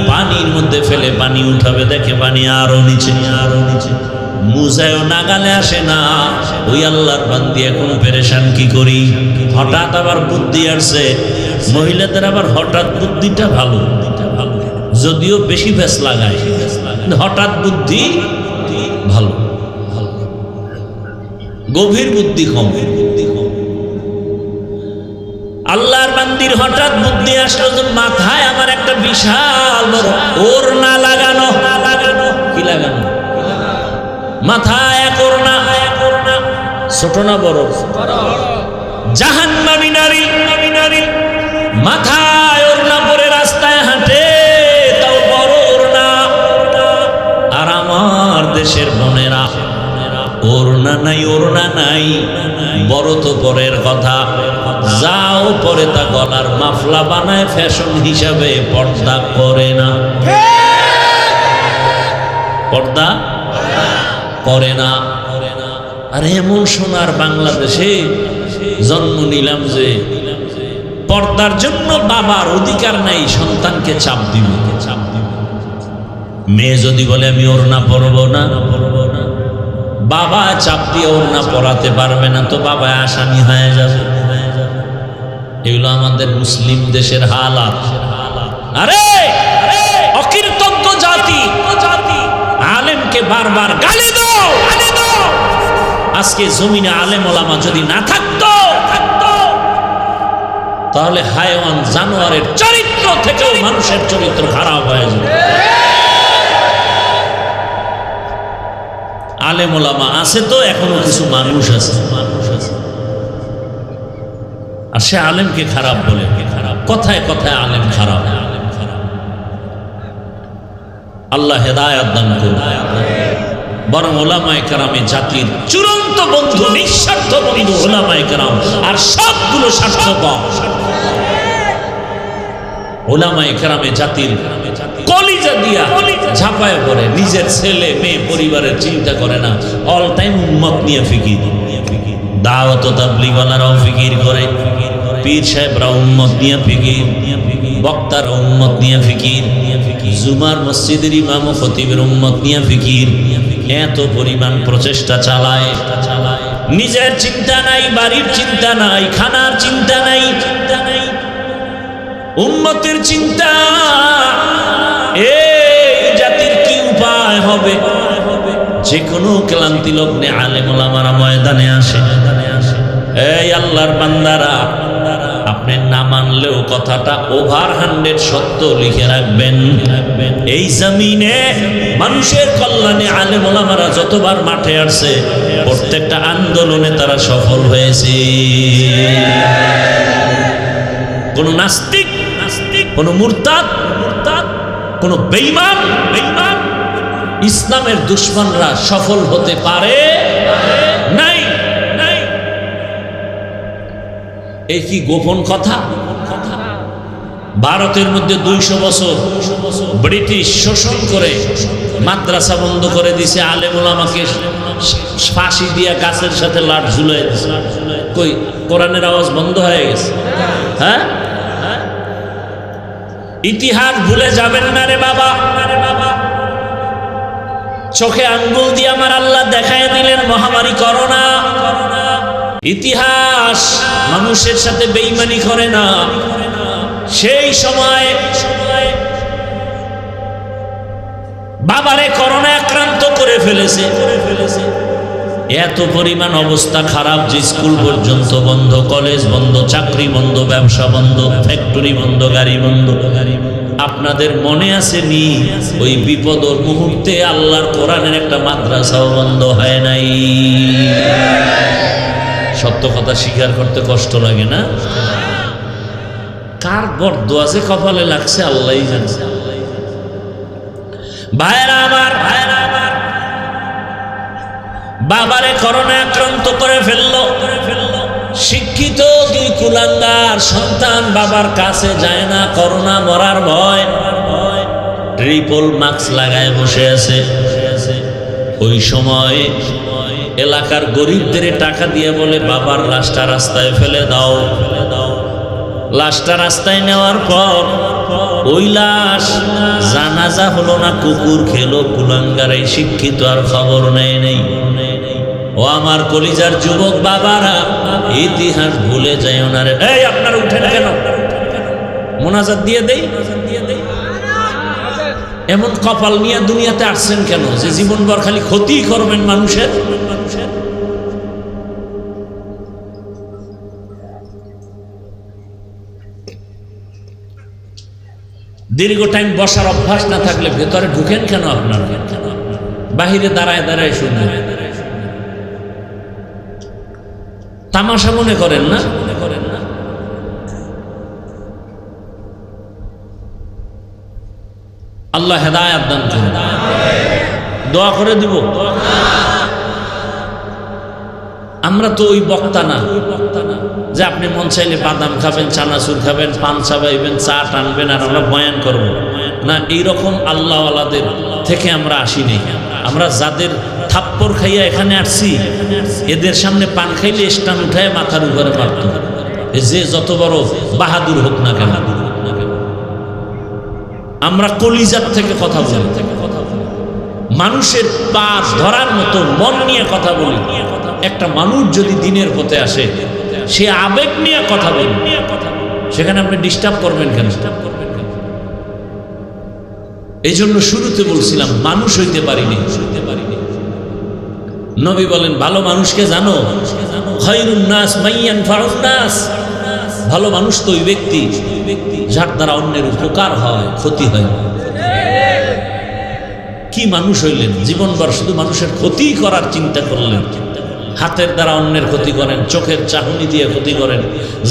পানির মধ্যে ফেলে পানি উঠাবে, দেখে পানি আরো নিচে, আরো নিচে। মুজায়ও নাগালে আসে না। ওই আল্লাহর বান্দি এখন পেরেশান, কি করি? হঠাৎ আবার বুদ্ধি আসছে। মহিলাদের আবার হঠাৎ বুদ্ধিটা ভালো, যদিও বেশি ভেস লাগায়। হঠাৎ বুদ্ধি ভালো, গভীর বুদ্ধি কম। আল্লাহর বান্দির হঠাৎ বুদ্ধি আসলো যে মাথায় আমার একটা বিশাল বড় ওড়না লাগানো। কি লাগানো? মাথায় এক ওড়না। ছোট না বড়? জাহান্নামী নারী মাথায় ওড়না পরে রাস্তায় হাঁটে, তাও বড় ওড়না। আর আমার দেশের বোনেরা ওড়না নাই, বড় তো পরের কথা, যাও পরে তা গলার মাফলা বানায় ফ্যাশন হিসাবে, পর্দা করে না, পর্দা করে না। আর এমন সোনার বাংলাদেশে জন্ম নিলাম যে পর্দার জন্য বাবার অধিকার নাই সন্তানকে চাপ দিবে। মেয়ে যদি বলে আমি ওড়না পরবো না, বাবা চাপ দিয়ে ওড়না পরাতে পারবে না, তো বাবা আসামি হয়ে যাবে। এগুলো আমাদের মুসলিম দেশের হালাত। আরে অকৃতজ্ঞ জাতি আলেমকে বারবার গালি দাও। আজকে জমিনে আলেম ওলামা যদি না থাকতো, তাহলে হায়ওয়ান জানোয়ারের চরিত্র থেকেও মানুষের চরিত্র খারাপ হয়ে যেত। আলেম ওলামা আছে তো এখনো কিছু মানুষ আছে, আর সে আলেমকে খারাপ বলে, কথায় কথায় আলেম খারাপ। আল্লাহ হেদায়েত দান করুন। বরং ওলামায়ে কেরামে জাতির চূড়ান্ত বন্ধু, নিঃস্বার্থ বন্ধু ওলামায়ে কেরাম, আর সবগুলো স্বার্থপর। ওলামায়ে কেরামে জাতির কলিজা দিয়া ঝাঁপায় পড়ে, নিজের ছেলে মেয়ে পরিবারের চিন্তা করে না, অল টাইম উম্মত নিয়ে ফিকির। দাওয়াত ও তাবলীগ ওয়ালারাও ফিকির করে, পীর সাহেবরা উম্মত নিয়ে ফিকির, বক্তারা উম্মত নিয়ে ফিকির, জুমার মসজিদের ইমাম ও খতিবের উম্মত নিয়ে ফিকির। এত পরিমাণ প্রচেষ্টা চালায়, নিজের চিন্তা নাই, বাড়ির চিন্তা নাই, খানার চিন্তা নাই, উম্মতের চিন্তা। এই জাতির কি উপায় হবে? যে কোনো ক্লান্তি লগ্নে আলেম ওলামারা ময়দানে আসে। এই আল্লাহর বান্দারা, আপনি না মানলেও কথাটা ওভার 100 সত্য লিখে রাখবেন। এই জমিনে মানুষের কল্যাণে আলেম ওলামারা যতবার মাঠে আসছে, প্রত্যেকটা আন্দোলনে তারা সফল হয়েছে। কোন নাস্তিক, কোন মুরতাদ, কোন বেঈমান ইসলামের দুশমনরা সফল হতে পারে নাই। এই কি গোপন কথা? ভারতের মধ্যে 200 বছর ব্রিটিশ শোষণ করে মাদ্রাসা বন্ধ করে দিছে, আলেম ওলামাকে ফাঁসি দিয়া গাছের সাথে লাট ঝুলাই দিছে। কই কোরআনের আওয়াজ বন্ধ হয়ে গেছে? হ্যাঁ, ইতিহাস ভুলে যাবেন না রে বাবা। চোখে আঙ্গুল দিয়ে আমার আল্লাহ দেখায় দিলেন মহামারী করোনা। ইতিহাস মানুষের সাথে বেঈমানি করে না। সেই সময় বাবারে করোনা আক্রান্ত করে ফেলেছে। এত পরিমাণ অবস্থা খারাপ যে স্কুল পর্যন্ত বন্ধ, কলেজ বন্ধ, চাকরি বন্ধ, ব্যবসা বন্ধ, ফ্যাক্টরি বন্ধ, গাড়ি বন্ধ। আপনাদের মনে আছে নি ওই বিপদের মুহূর্তে আল্লাহর কোরআনের একটা মাদ্রাসাও বন্ধ হয় নাই? সত্য কথা স্বীকার করতে কষ্ট লাগে না? কার গর্দ আছে কপালে লাগছে আল্লাহই জানে। ভাইরা আমার, বাবারে করোনা আক্রান্ত করে ফেললো। শিক্ষিত 2 কুলাঙ্গার সন্তান বাবার কাছে যায় না, করোনা মরার ভয়, ট্রিপল মাস্ক লাগায় বসে আছে। ওই সময় এলাকার গরিবদের টাকা দিয়ে বলে বাবার লাশটা রাস্তায় ফেলে দাও। লাশটা রাস্তায় নেওয়ার পর ওই লাশ জানাজা হলো না, কুকুর খেলো। কুলাঙ্গার এই শিক্ষিত আর খবর নেই। ও আমার কলিজার যুবক বাবারা, ইতিহাস ভুলে যায় না রে। এই আপনারা উঠেন কেন? মোনাজাত দিয়ে দেই। এমন কপাল নিয়ে দুনিয়াতে আসছেন কেন যে জীবনভর খালি ক্ষতি করবেন মানুষের? দীর্ঘ টাইম বসার অভ্যাস না থাকলে ভেতরে ঢুকেন কেন আপনারা? বাহিরে দাঁড়ায় দাঁড়ায় শুনবেন, তামাশা মনে করেন না? আল্লাহ হেদায়েত দান করুন। দোয়া করে দিব। আমরা তো ওই বক্তা না যে আপনি মন চাইলে বাদাম খাবেন, চানাচুর খাবেন, পান চাবাইবেন, চা টানবেন আর আমরা বয়ান করব না। এইরকম আল্লাহওয়ালাদের থেকে আমরা আসিনি। আমরা যাদের থাপ্পড় খাইয়া এখানে আসছি, এদের সামনে পান খাইলে স্টান উঠায় মাথার উপরে মারত, যে যত বড় বাহাদুর হোক না কেন। আমরা কলিজার থেকে কথা বলি, মানুষের পা ধরার মতো মন নিয়ে কথা বলি। একটা মানুষ যদি দিনের পথে আসে, সে আবেগ নিয়ে কথা বলি, সেখানে আপনি ডিস্টার্ব করবেন কেন? এই জন্য শুরুতে বলছিলাম মানুষ হইতে পারিনি। নবী বলেন ভালো মানুষকে জানো, খায়রুন নাস মাইয়ানফাউন নাস। ভালো মানুষ তো ওই ব্যক্তি যার দ্বারা অন্যের উপকার হয়, ক্ষতি হয়। কি মানুষ হইলেন? জীবনভর শুধু মানুষের ক্ষতি করার চিন্তা করলেন। হাতের দ্বারা অন্যের ক্ষতি করেন, চোখের চাহনি দিয়ে ক্ষতি করেন,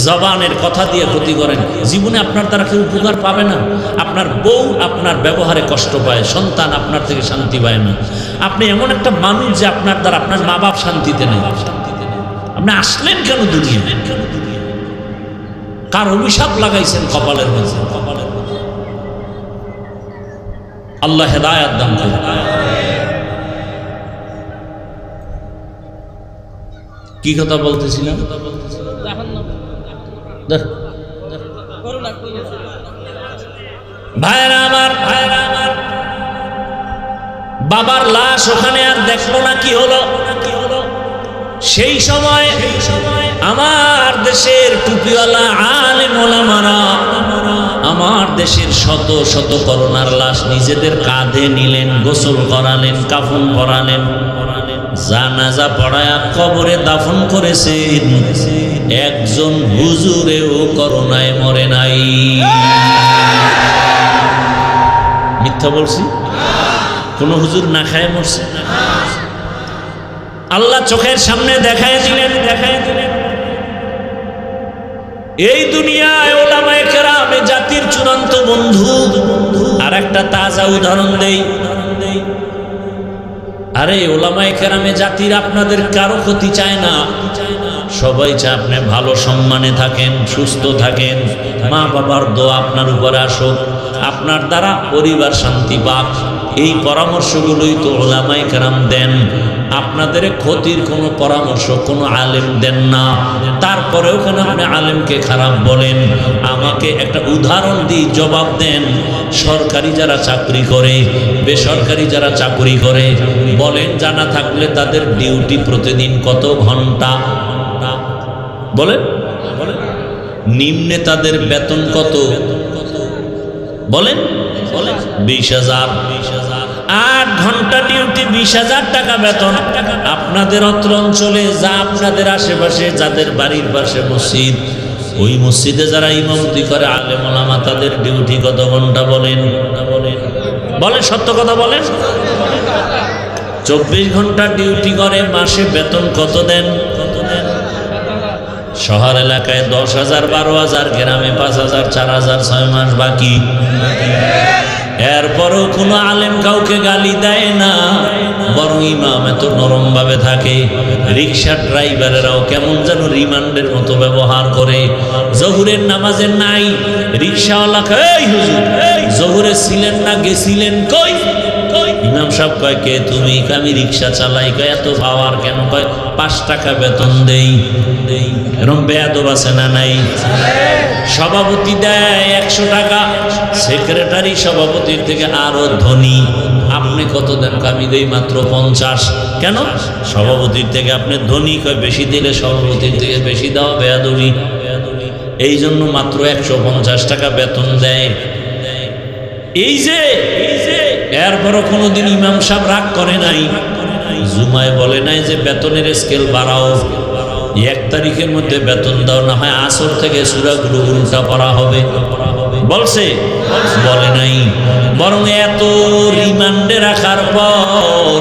জবানের কথা দিয়ে ক্ষতি করেন। জীবনে আপনার দ্বারা কেউ উপকার পাবে না। আপনার বউ আপনার ব্যবহারে কষ্ট পায়, সন্তান আপনার থেকে শান্তি পায় না। আপনি এমন একটা মানুষ যে আপনার দ্বারা আপনার মা বাপ শান্তিতে নেই। আপনি আসলেন কেন দুনিয়া? কার অভিশাপ লাগাইছেন কপালের মধ্যে? আল্লাহ হেদায়েত দান করুন। কি কথা বলতেছিলাম? ভাইরা আমার, বাবার লাশ ওখানে আর দেখলো না। কি হলো? সেই সময় আমার দেশের টুপিওয়ালা আলেম ওলামারা আমার দেশের শত শত করোনার লাশ নিজেদের কাঁধে নিলেন, গোসল করালেন, কাফন পরালেন, জানাজা পড়ায়া কবরে দাফন করেছেন। একজন হুজুরেও করোনায় মরে নাই। মিথ্যা বলছি? কোন হুজুর না খায় মরছে? আল্লাহ চোখের সামনে দেখায় দিলেন। এই দুনিয়ায় ওলামায়ে কেরাম জাতির চূড়ান্ত বন্ধু। আর একটা তাজা উদাহরণ দেই। আরে ওলামায়ে কেরামে জাতির আপনাদের কারো ক্ষতি চায় না, সবাই চায় আপনি ভালো সম্মানে থাকেন, সুস্থ থাকেন, মা বাবার দোয়া আপনার উপরে আসুক, আপনার দ্বারা পরিবার শান্তি পাক। এই পরামর্শগুলোই তো ওলামায়ে কেরাম দেন। আপনাদের ক্ষতির কোনো পরামর্শ কোনো আলেম দেন না। তারপরেও কেন আপনি আলেমকে খারাপ বলেন? আমাকে একটা উদাহরণ দিয়ে জবাব দেন। সরকারি যারা চাকরি করে, বেসরকারি যারা চাকরি করে, বলেন জানা থাকলে তাদের ডিউটি প্রতিদিন কত ঘন্টা? বলেন। নিম্নে তাদের বেতন কত? বলেন। 20,000। 8 ঘন্টা ডিউটি, 20,000 টাকা বেতন। আপনাদের অত্র অঞ্চলে যা আপনাদের আশেপাশে যাদের বাড়ির পাশে মসজিদ, ওই মসজিদে যারা ইমামতি করে আলেম ওলামা, তাদের ডিউটি কত ঘন্টা? বলেন। সত্য কথা বলেন। 24 ঘন্টা ডিউটি করে, মাসে বেতন কত দেন? শহর এলাকায় 10,000, 12,000, গ্রামে 5,000, 4,000, 6 মাস বাকি। এরপরও কোনো আলেম কাউকে গালি দেয় না, বরং ইমাম এত নরম ভাবে থাকে। রিক্সার ড্রাইভারেরাও কেমন যেন রিমান্ডের মতো ব্যবহার করে। জহুরের নামাজের নাই, রিক্সাওয়ালা কয় হুজুর জহুরে ছিলেন না, গেছিলেন কই? ইমাম সাহেব কয় কে তুমি? আমি রিক্সা চালাই। কয় এত পাওয়ার কেন? কয় 5 টাকা বেতন দেই। এরকম বেয়াদব আছে না নাই? সভাপতি দেয় 100 টাকা, সেক্রেটারি সভাপতির থেকে আরো ধনী। আপনি কত দেন? আমি দেই মাত্র 50। কেন? সভাপতির থেকে আপনি ধনী। কয় বেশি দিলে সভাপতির থেকে বেশি দেওয়া বেয়াদবি। এই জন্য মাত্র 150 টাকা বেতন দেয়। এই যে এরপরও কোনোদিন ইমাম সাহেব রাগ করে নাই, জুমায় বলে নাই যে বেতনের স্কেল বাড়াও, 1 তারিখের মধ্যে বেতন দাও, না হয় আসর থেকে সূরাগুলো উল্টা পড়া হবে, বলছে? বলে নাই। বরং এত রিমান্ডে রাখার পর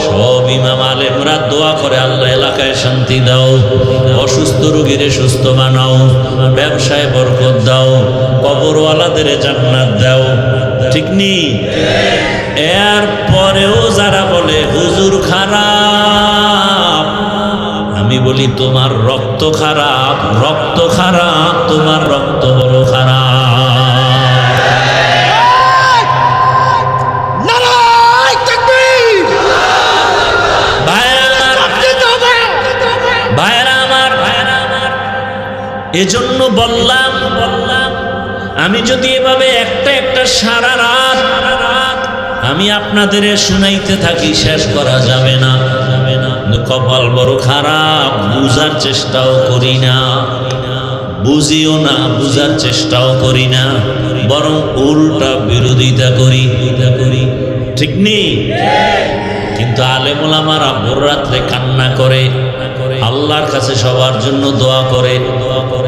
সব ইমাম আলেমরা দোয়া করে, আল্লাহ এলাকায় শান্তি দাও, অসুস্থ রোগীরে সুস্থ বানাও, ব্যবসায় বরকত দাও, কবরওয়ালাদের জান্নাত দাও। ঠিক নি? এর পরেও যারা বলে হুজুর খারাপ, আমি বলি তোমার রক্ত খারাপ, রক্ত খারাপ, তোমার রক্ত বড় খারাপ। এজন্য বললাম আমি যদি এভাবে একটা সারা রাত আমি আপনাদের শুনাইতে থাকি, শেষ করা যাবে না। কপাল বড় খারাপ, বুঝার চেষ্টাও করি না, বুঝিও না, বুঝার চেষ্টাও করি না, বরং উল্টা বিরোধিতা করি। ঠিক নেই? কিন্তু আলেম ওলামারা ভোর রাত্রে কান্না করে, আল্লাহর কাছে সবার জন্য দোয়া করে,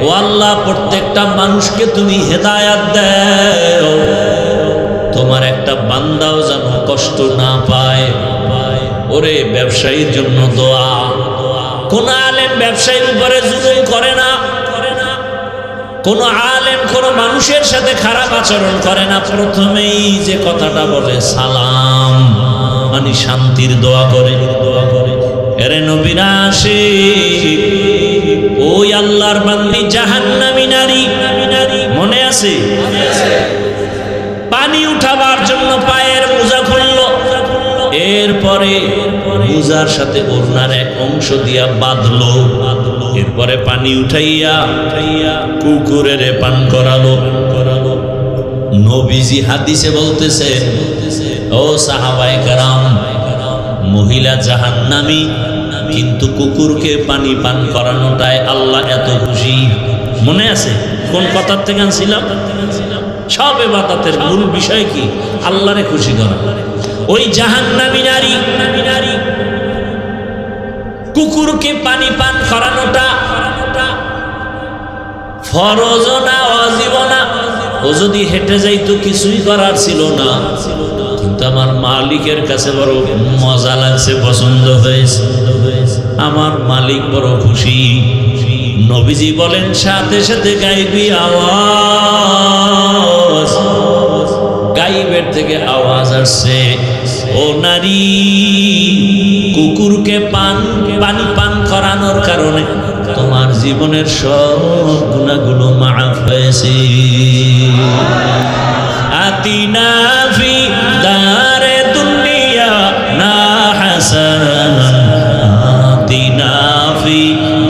ও আল্লাহ প্রত্যেকটা মানুষকে তুমি হেদায়াত দাও, তোমার একটা বান্দাও যেন কষ্ট না পায়। ওরে ব্যবসায়ীর জন্য দোয়া। কোন আলেম ব্যবসায়ীর উপরে জুলুম করে না, কোন আলেম কোন মানুষের সাথে খারাপ আচরণ করে না। প্রথমেই যে কথাটা বলে সালাম, মানে শান্তির দোয়া করে। এরে নবীরা আসে, ওই আল্লাহর বান্দি জাহান্নামী নারী, মনে আছে? পানি উঠাবার জন্য পায়ের মোজা খুললো, এরপরে মোজার সাথে ওড়নার এক অংশ দিয়া বাঁধলো, এরপরে পানি উঠাইয়া কুকুরের পান করালো। নবীজি হাদিসে বলতেছে, ও সাহাবায়ে কেরাম, মহিলা জাহান্নামী, কিন্তু কুকুরকে পানি পান করানোটায় আল্লাহ এত খুশি। মনে আছে কোন কথার থেকে আনছিলাম? সব ইবাদতের মূল বিষয় কি? আল্লাহরে খুশি করা। ওই জাহান্নামী নারী কুকুরকে পানি পান করানোটা ফরজ না ওয়াজিব না? ও যদি হেঁটে যাইতো কিছুই করার ছিল না, কিন্তু আমার মালিকের কাছে বড় মজা লাগছে, পছন্দ হয়েছে, আমার মালিক বড় খুশি। নবীজি বলেন সাথে সাথে গাইবি আওয়াজ, গাইবের থেকে আওয়াজ আসছে, ও নারী, কুকুরকে পানি পান করানোর কারণে তোমার জীবনের সব গুনাহগুলো মাফ হয়েছে। আতিনা ফি দারে দুনিয়া না হাসান, আতিনা ফি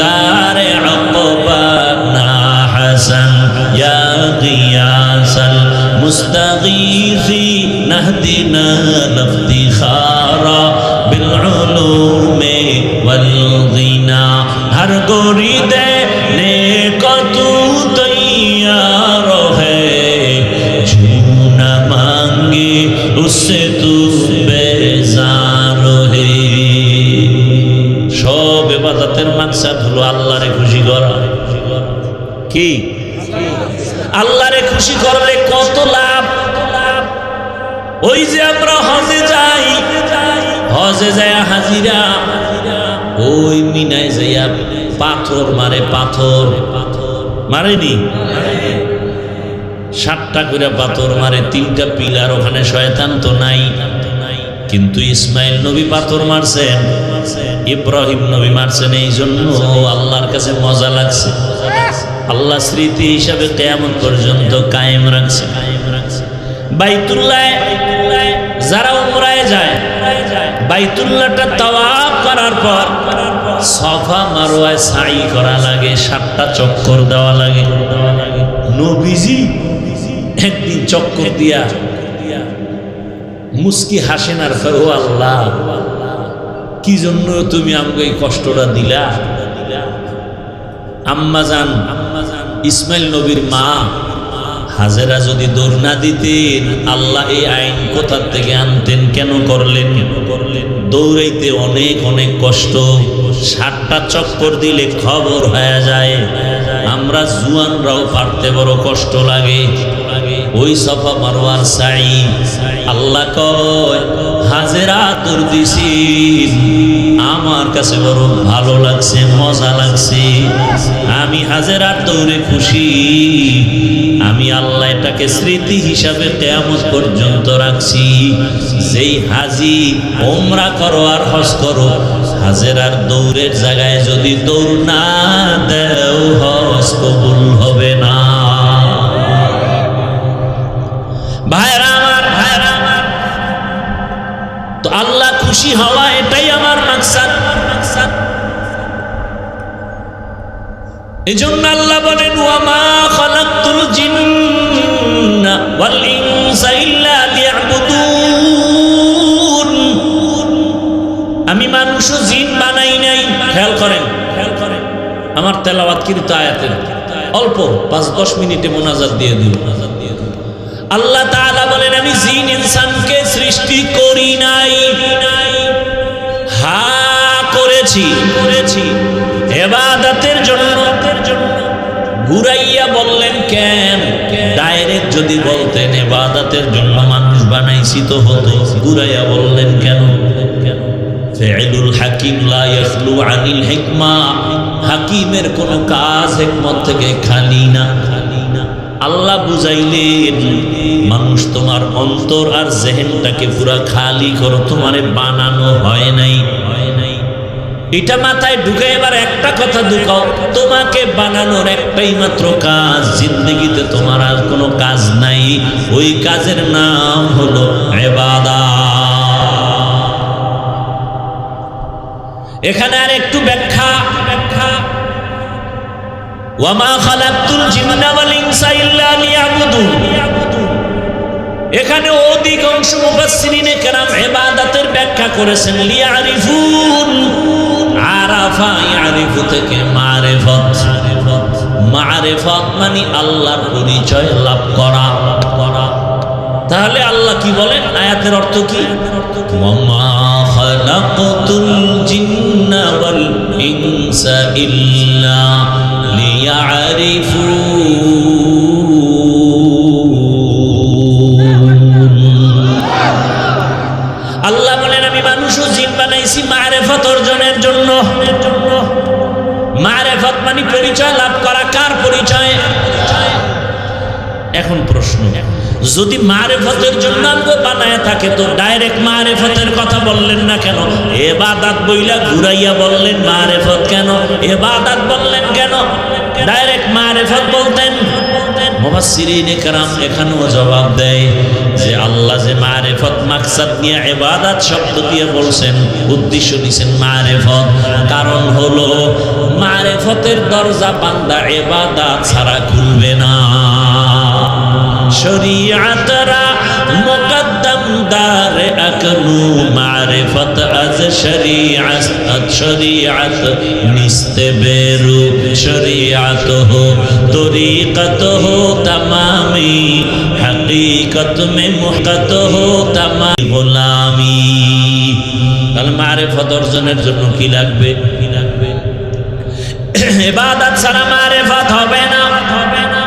দারে উকবা না হাসান, ইয়া গিয়াসাল মুস্তাগীসি নাহদিনা লিফতিখারা বিল উলুমি ওয়াল গিনা। हर गोरी देने को तू तैयार है, जो न मांगे उससे तू बेजार है। সব ইবাদতের মাকসাদ হলো আল্লাহরে খুশি করা। কি? আল্লাহরে খুশি করলে কত লাভ। ওই যে আমরা হজে যাই, হজে যায় হাজিরা, ওই মিনায় যাইয়া পাথর মারে, পাথর মারেনি, 7টা করে পাথর মারে, 3টা পিলার, ওখানে শয়তান তো নাই। কিন্তু ইসমাইল নবী পাথর মারছেন, ইব্রাহিম নবী মারছেন, এই জন্য আল্লাহর কাছে মজা লাগছে। আল্লাহ স্মৃতি হিসাবে কিয়ামত পর্যন্ত কায়েম রাখছে। বাইতুল্লাহ যারা উমরায় যায়, বাইতুল্লাহটা তাওয়াফ করার পর সাফা মারওয়ায় সাই করা লাগে, 7টা চক্কর দেওয়া লাগে। নবীজি একদিন চক্কর দিয়া মুস্কি হাসেন আর কয়, ও আল্লাহ, কি জন্য তুমি আমাকে এই কষ্টটা দিলা? আম্মাজান ইসমাইল নবীর মা হাজেরা যদি দৌড় না দিতেন, আল্লাহ এই আইন কোথা থেকে আনতেন? কেন করলেন? দৌড়াইতে অনেক অনেক কষ্ট, 60টা চক্কর দিলে খবর হয়ে যায়। আমরা জুয়ানরাও পারতে বড় কষ্ট লাগে। ওই সাফা মারওয়ার সাই, আল্লাহ কয় হাজেরা দৌড় দিছি, আমার কাছে বড় ভালো লাগছে, মজা লাগছে। আমি হাজেরার দৌড়ে খুশি। আমি আল্লাহ এটাকে স্মৃতি হিসাবে কিয়ামত পর্যন্ত রাখছি। যেই হাজি ওমরা করো আর হজ করো, হাজেরার দৌড়ের জায়গায় যদি দৌড় না দেও, হজ কবুল হবে না। ভাইরা আমার, ভাইরা আমার, তো আল্লাহ খুশি হওয়া এটাই আমার মাকসাদ। এজন্য আল্লাহ বলেন, ওয়া মা খালাকতুল জিন্না ওয়াল ইনসা ইল্লা লিয়াবুদুন। আমি মানুষ ও জিন বানাই নাই। খেয়াল করেন, খেয়াল করেন আমার তেলাওয়াতকৃত আয়াতের অল্প 5-10 মিনিটে মোনাজাত দিয়ে দিই। আল্লাহ তাআলা বলেন, আমি জিন ইনসানকে সৃষ্টি করি নাই, হ্যাঁ করেছি, করেছি ইবাদতের জন্য। ঘুরাইয়া বললেন কেন? ডাইরেক্ট যদি বলতেন ইবাদতের জন্য মানুষ বানাইছি তো হতো। ঘুরাইয়া বললেন কেন? ফি'লুল হাকিম লা ইয়াখলু আনিল হিকমা। হাকিমের কোন কাজ হিকমত থেকে খালি না। আল্লাহ বুঝাইলেন, মানুষ তোমার অন্তর আর জেহেনটাকে পুরা খালি করো, তোমারে বানানো হয় নাই। এটা মাথায় ঢুকে এবার একটা কথা ঢুকাও, তোমাকে বানানোর একটাই মাত্র কাজ, জিন্দেগিতে তোমার আর কোনো কাজ নাই। ওই কাজের নাম হলো ইবাদত। এখানে আর একটু ব্যাখ্যা। ওয়া মা খালাকতুল জিন্না ওয়াল ইনসা ইল্লা লিয়াবুদুন। এখানে অধিকাংশ মুফাসসিরিনে কেরাম ইবাদতের ব্যাখ্যা করেছেন লিয়ারিফুন। আরাফা ইয়ারিফু থেকে মারিফত। মারিফত মানে আল্লাহর পরিচয় লাভ করা। তাহলে আল্লাহ কি বলেন? আয়াতের অর্থ কি? ওয়া মা খালাকতুল জিন্না ওয়াল ইনসা ইল্লা আল্লাহ বলেন, আমি মানুষ ও জিন বানাইছি মারিফত অর্জনের জন্য। মারিফত মানে পরিচয় লাভ করা। কার পরিচয়? এখন প্রশ্ন, যদি মারিফতের জন্য আমগো বানায় থাকে তো ডাইরেক্ট মারিফতের কথা বললেন না কেন? ইবাদত বইলা ঘুরাইয়া বললেন মারিফত কেন? ইবাদত বললেন কেন? ডাইরেক্ট মারিফত বলতেন। মুফাসসিরিনে কেরাম এখানেও জবাব দেয় যে আল্লাহ যে মারিফত মাকসাদ নিয়ে ইবাদত শব্দ দিয়ে বলছেন, উদ্দেশ্য নিছেন মারিফত। কারণ হলো মারিফতের দরজা বান্দা ইবাদত ছাড়া খুলবে না। শরীয়তরা মুকদ্দম দার আকনু মারিফত আজ শরীয়ত। শরীয়ত নিস্তে বেরু শরীয়ত হো তরিকত হো তমামি। হकीकत में मुहकत हो तमाम গোলামি। তাহলে মারিফত অর্জনের জন্য কি লাগবে? কি লাগবে? ইবাদত ছাড়া মারিফত হবে না, হবে না।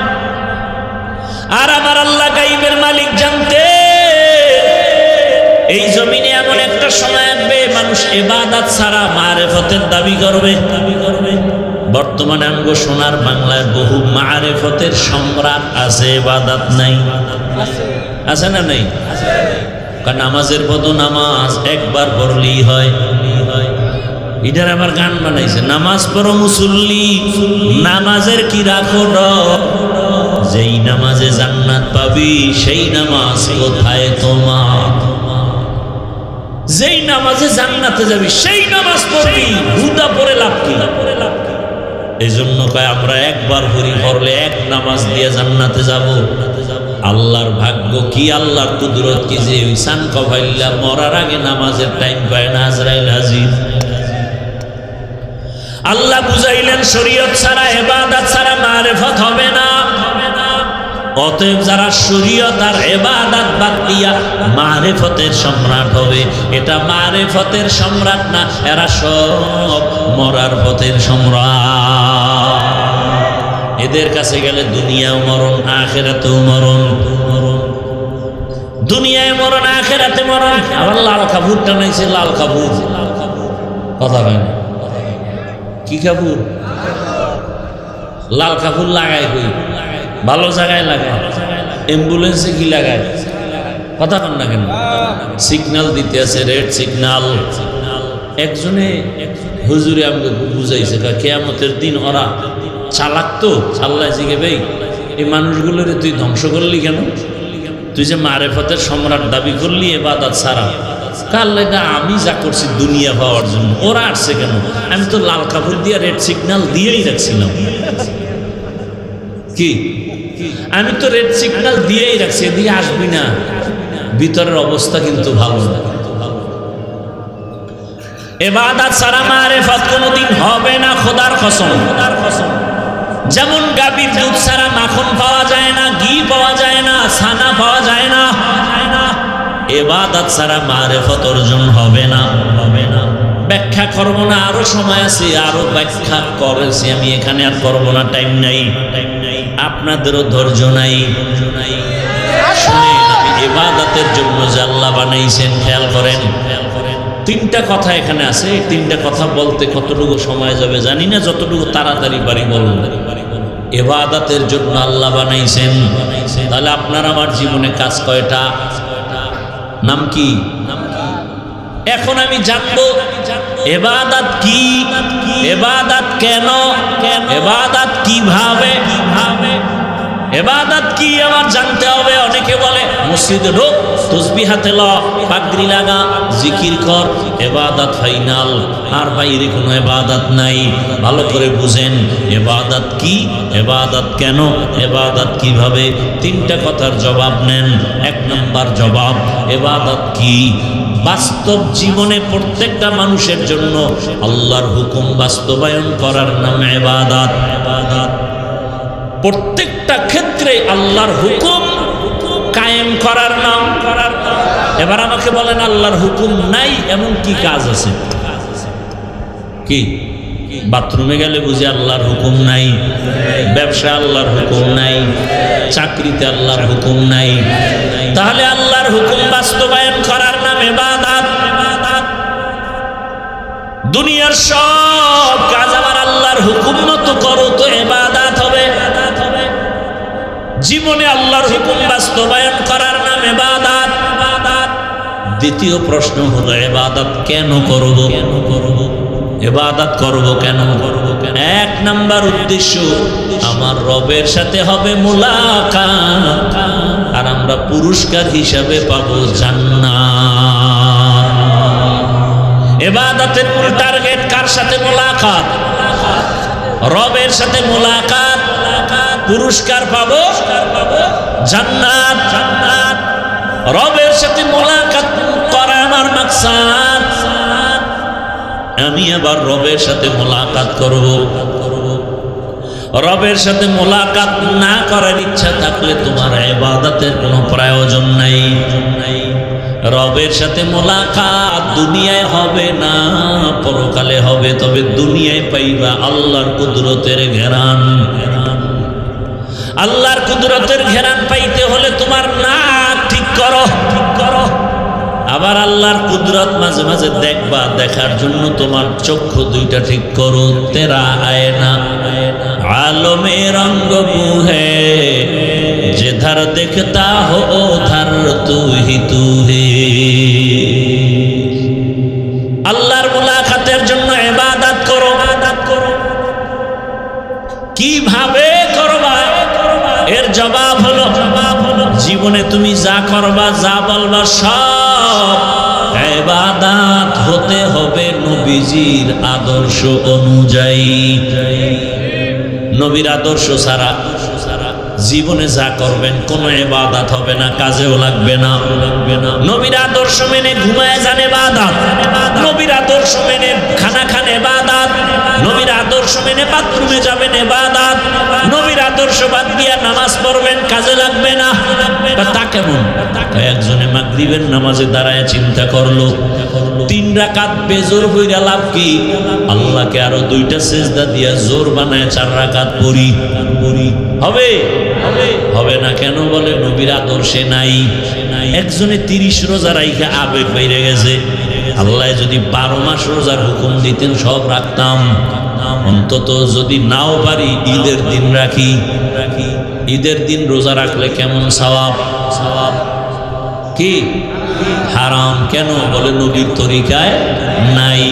আর আমার আল্লাহ গায়বের মালিক জানতে, এই জমিনে এমন একটা সময় আসবে মানুষ ইবাদত ছাড়া মারিফতের দাবি করবে, দাবি করবে। বর্তমানে আমগো সোনার বাংলায় বহু মারিফতের সম্রাট আছে, ইবাদত নাই। আছে না নাই? কারণ নামাজের বদল নামাজ একবার পড়লেই হয়। এটার আবার গান বানাইছে, নামাজ পড়ো মুসল্লি, নামাজের কি রাখো ডর। যেই নামাজে জান্নাত পাবি সেই নামাজ কোথায় তোমার? যেই নামাজে জান্নাতে যাবি সেই নামাজ পড়বি, হুদা পড়ে লাভ কি? এই জন্য কয় আমরা একবার পড়ি, পড়লে এক নামাজ দিয়ে জান্নাতে যাব। আল্লাহর ভাগ্য কি, আল্লাহর কুদরত কি যে ওই সান কভাইল্লা মরার আগে নামাজের টাইম পায় না, আজরাইল হাজির। আল্লাহ বুঝাইলেন শরীয়ত ছাড়া ইবাদত ছাড়া মারিফত হবে না। অতএব যারা শরীয়ত আর ইবাদত বাদ দিয়া মারিফতের সম্রাট হবে, এটা মারিফতের সম্রাট না, এরা সব মরার পথের সম্রাট। এদের কাছে গেলে দুনিয়াও মরণ, আখিরাতেও মরণ। দুনিয়ায় মরণ, আখিরাতে মরণ। আবার লাল কাপড় টানাইছে, লাল কাপড় কথা হয় না। কি কাপড়? লাল কাপড় লাগায় কই? ভালো জায়গায় লাগায়। অ্যাম্বুলেন্সে কি লাগায়? কথা কন না কেন? সিগন্যাল দিতে আছে, রেড সিগন্যাল। একজনে হুজুরে আমাকে বুঝাইছে, কিয়ামতের দিন ওরা চালাক তো, আল্লাহ জিগে ভাই এই মানুষগুলোরে তুই ধ্বংস করলি কেন? তুই যে মারিফতের সম্রাট দাবি করলি ইবাদত ছাড়া, কাল এটা আমি যা করছি দুনিয়া পাওয়ার জন্য, ওরা আসছে কেন? আমি তো লাল কাপড় দিয়ে রেড সিগন্যাল দিয়েই রাখছিলাম। কি আমি তো রেড সিগন্যাল দিয়েই রাখছি, এদিকে আসবি না। ভিতরের অবস্থা কিন্তু ভালো না। ইবাদত ছাড়া মারিফত কোনোদিন হবে না, খোদার কসম। যেমন গাভীর দুধ ছাড়া মাখন পাওয়া যায় না, ঘি পাওয়া যায় না, ছানা পাওয়া যায় না, ইবাদত ছাড়া মারিফত অর্জন হবে না, হবে না। ব্যাখ্যা করবো না, আরো সময় আছে, আরো ব্যাখ্যা করেছি আমি, এখানে আর করবো না, টাইম নাই। আপনাদেরও ধৈর্য নাই। শুনেন, আমি ইবাদতের জন্য যে আল্লাহ বানাইছেন খেয়াল করেন। তিনটা কথা এখানে আছে, এই তিনটা কথা বলতে কতটুকু সময় যাবে জানি না, যতটুকু তাড়াতাড়ি পারি বলুন। ইবাদতের জন্য আল্লাহ বানাইছেন, তাহলে আপনার আমার জীবনে কাজ কয়টা? নাম কি? এখন আমি জানবো ইবাদত কি, ইবাদত কেন, ইবাদত কিভাবে, ইবাদত কি আমার জানতে হবে। অনেকে বলে মসজিদে ঢোক, তাসবিহ হাতে ল, পাগড়ি লাগা, জিকির কর, ইবাদত ফাইনাল। আর বাইরে কোনো ইবাদত নাই। ভালো করে বুঝেন ইবাদত কি, ইবাদত কেন, ইবাদত কিভাবে। তিনটা কথার জবাব নেন। এক নাম্বার জবাব, ইবাদত কি? বাস্তব জীবনে প্রত্যেকটা মানুষের জন্য আল্লাহর হুকুম বাস্তবায়ন করার নাম ইবাদত। প্রত্যেকটা ক্ষেত্রে আল্লাহর হুকুম কায়েম করার নাম। এবার আমাকে বলেন, আল্লাহর হুকুম নাই এমন কি কাজ আছে? কি? বাথরুমে গেলে বুঝি আল্লাহর হুকুম নাই, ব্যবসা আল্লাহর হুকুম নাই, চাকরিতে আল্লাহর হুকুম নাই। তাহলে আল্লাহর হুকুম বাস্তবায়ন করার নাম ইবাদত। দুনিয়ার সব কাজ আমার আল্লাহর হুকুম মতো করো তো ইবাদত হবে। জীবনে আল্লাহর হুকুম বাস্তবায়ন করার নাম ইবাদত। দ্বিতীয় প্রশ্ন হলো, ইবাদত কেন করব? ইবাদত করব কেন? এক নাম্বার উদ্দেশ্য, আমার রবের সাথে হবে মুলাকাত, আর আমরা পুরস্কার হিসাবে পাবো জান্নাত। ইবাদতের মূল টার্গেট কার সাথে? মুলাকাত, রবের সাথে মুলাকাত, পুরস্কার পাবো জান্নাত। রবের সাথে মুলাকাত করা আমার মাকসাদ। আমি আবার রবের সাথে মুলাকাত করব। রবের সাথে মুলাকাত না করার ইচ্ছা থাকলে তোমার ইবাদতের কোনো প্রয়োজন নাই। রবের সাথে মুলাকাত দুনিয়ায় হবে না, পরকালে হবে। তবে দুনিয়ায় পাইবা আল্লাহর কুদরতের ঘেরান। আল্লাহর কুদরতের ঘেরান পাইতে হলে তোমার নাক ঠিক করো, ঠিক করো। আবার আল্লাহর কুদরত মাঝে মাঝে দেখবা, দেখার জন্য তোমার চক্ষু দুইটা ঠিক করো। তেরা আয়না আলমে রঙ্গ বুহে, যেধার দেখতা হো ধার তুহি তুহি। আল্লাহর মুলাকাতের জন্য ইবাদত করো। কিভাবে করবা? এর জবাব হলো, জীবনে তুমি যা করবা, যা বলবা, সব ইবাদত হতে হবে নবীজির আদর্শ অনুযায়ী। নবীর আদর্শ ছাড়া জীবনে যা করবেন কোনো ইবাদত হবে না, কাজেও লাগবে না। নবীর আদর্শ মেনে ঘুমায় যান ইবাদত, নবীর আদর্শ মেনে খানা খান ইবাদত, নবীর আদর্শ মেনে বাথরুমে যাবেন ইবাদত, নবীর আদর্শ বাদ দিয়া নামাজ করবেন, কাজে লাগবে না। তা কেমন? একজনে মাগরিবের নামাজে দাঁড়ায় চিন্তা করলো 3 রাকাত বেজোর হইরা লাভ কি? আল্লাহকে আরো 2টা সেজদা দিয়া জোর বানায় 4 রাকাত পড়ি। হবে? হবে না কেন? বলে নবীর আদর্শে নাই। একজনে 30 রোজা রাইখা আবেগ বাইরে গেছে। আল্লাহ যদি 12 মাস রোজার হুকুম দিতেন সব রাখতাম। অন্তত যদি নাও পারি ঈদের দিন রাখি। ঈদের দিন রোজা রাখলে কেমন সওয়াব? কি হারাম কেন? বলে নবীর তরিকায় নাই।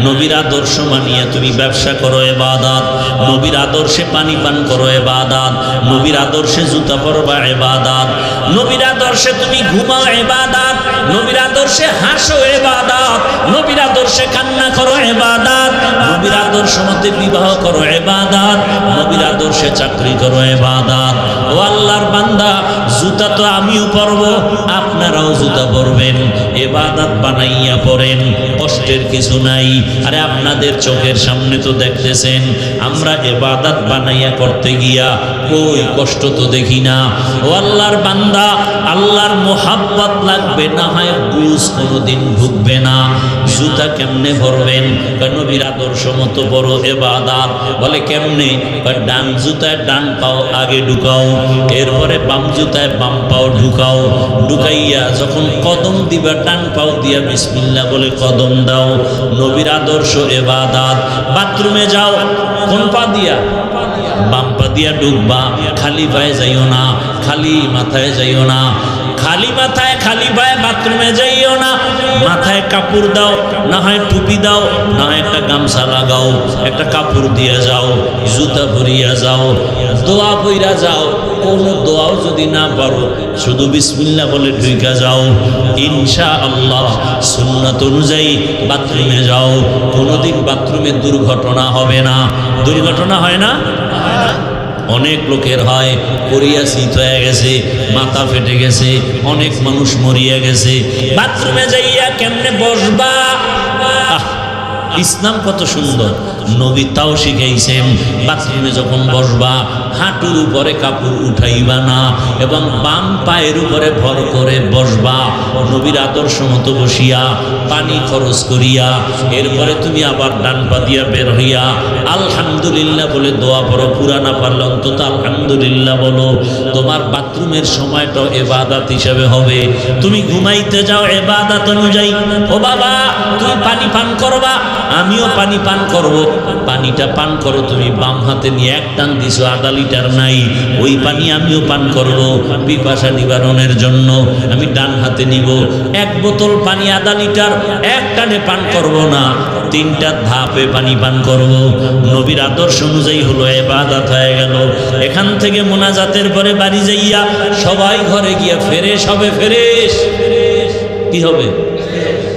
নবীর আদর্শ মানিয়ে তুমি ব্যবসা করো ইবাদত, নবীর আদর্শে পানি পান করো ইবাদত, নবীর আদর্শে জুতা পরবা ইবাদত, নবীর আদর্শে তুমি ঘুমাও ইবাদত, নবীর আদর্শে হাসো ইবাদত, নবীর আদর্শে কান্না করো ইবাদত, নবীর আদর্শ মতে বিবাহ করো ইবাদত, নবীর আদর্শে চাকরি করো ইবাদত। ও আল্লাহর বান্দা, জুতা তো আমিও পরবো, আপনারাও জুতা পরবেন, ইবাদত বানাইয়া পড়েন, কষ্টের কিছু নাই। আরে আপনাদের চোখের সামনে তো দেখতেছেন আমরা ইবাদত বানাইয়া করতে গিয়া কই কষ্ট তো দেখি না। ও আল্লাহর বান্দা, আল্লাহর মোহাব্বত লাগবে না হয় বুঝ কোনোদিন ঢুকবে না। জুতা কেমনে ভরবেন? নবীর আদর্শ মতো বড় ইবাদত। বলে কেমনে? ডান জুতায় ডান পাও আগে ঢুকাও, এরপরে বাম জুতায় বাম পাও ঢুকাও, ঢুকাইয়া যখন কদম দিবা ডান পাও দিয়া বিসমিল্লাহ বলে কদম দাও। নবীর আদর্শ ইবাদত। বাথরুমে যাও কোন পা দিয়া? বাম পা দিয়া ঢুকবা। খালি পায়ে যাইও না, খালি মাথায় যাইও না, খালি মাথায় খালি পায়ে বাথরুমে যাইও না। মাথায় কাপড় দাও, না হয় টুপি দাও, না হয় একটা গামছা লাগাও, একটা কাপড় দিয়ে যাও, জুতা পরিয়া যাও, দোয়া পইরা যাও। কোনো দোয়াও যদি না পারো শুধু বিসমিল্লাহ বলে ঢুকা যাও। ইনশাআল্লাহ সুন্নাত অনুযায়ী বাথরুমে যাও, কোনোদিন বাথরুমে দুর্ঘটনা হবে না। দুর্ঘটনা হয় না? অনেক লোকের হয়, করিয়া শীত হয়ে গেছে, মাথা ফেটে গেছে, অনেক মানুষ মরিয়া গেছে। বাথরুমে যাইয়া কেমনে বসবা? ইসলাম কত সুন্দর, নবী তাও শিখাইছেন। বাথরুমে যখন বসবা হাঁটুর উপরে কাপড় উঠাইবা না এবং বাম পায়ের উপরে ভর করে বসবা। নবীর আদর্শ মতো বসিয়া পানি খরচ করিয়া এরপরে তুমি আবার ডান পা দিয়া বের হইয়া আলহামদুলিল্লাহ বলে দোয়া পড়ো। পুরা না পারলে অন্তত আলহামদুলিল্লাহ বলো। তোমার বাথরুমের সময়টা ইবাদত হিসাবে হবে। তুমি ঘুমাইতে যাও ইবাদত অনুযায়ী। ও বাবা, তুমি পানি পান করবা, আমিও পানি পান করব। পানিটা পান করো তুমি বাম হাতে নিয়ে, এক টান দিছো, 1/2 লিটার নাই, ওই পানি আমিও পান করব পিপাসা নিবারণের জন্য। আমি ডান হাতে নিব 1 বোতল পানি, 1/2 লিটার, এক টানে পান করব না, 3টা ধাপে পানি পান করব। নবীর আদর্শ অনুযায়ী হলো ইবাদত হয়ে গেল। এখান থেকে মোনাজাতের পরে বাড়ি যাইয়া সবাই ঘরে গিয়া ফ্রেশ হবে। ফ্রেশ কি হবে?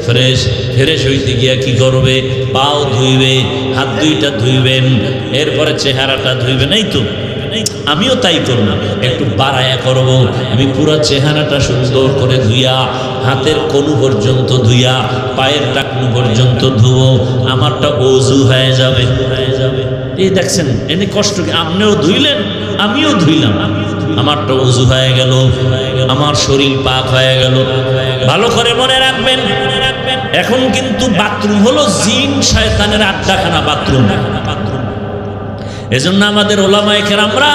ফ্রেশ। ফ্রেশ হইতে গিয়া কি করবে? পাও ধুইবে, হাত 2টা ধুইবেন, এরপরে চেহারাটা ধুইবেন। এই তো আমিও তাই করব, একটু বাড়ায়া করব। আমি পুরো চেহারাটা সুন্দর করে ধুইয়া, হাতের কনু পর্যন্ত ধুইয়া, পায়ের টাকনু পর্যন্ত ধুবো। আমারটা ওযু হয়ে যাবে। এই দেখছেন এনে কষ্ট কি? আপনিও ধুইলেন, আমিও ধুইলাম, আমারটা ওযু হয়ে গেল, আমার শরীর পাক হয়ে গেল। ভালো করে মনে রাখবেন, এখন কিন্তু বাথরুম হলো জিন শয়তানের আড্ডাখানা বাথরুম। এজন্য আমাদের ওলামায়ে কেরামরা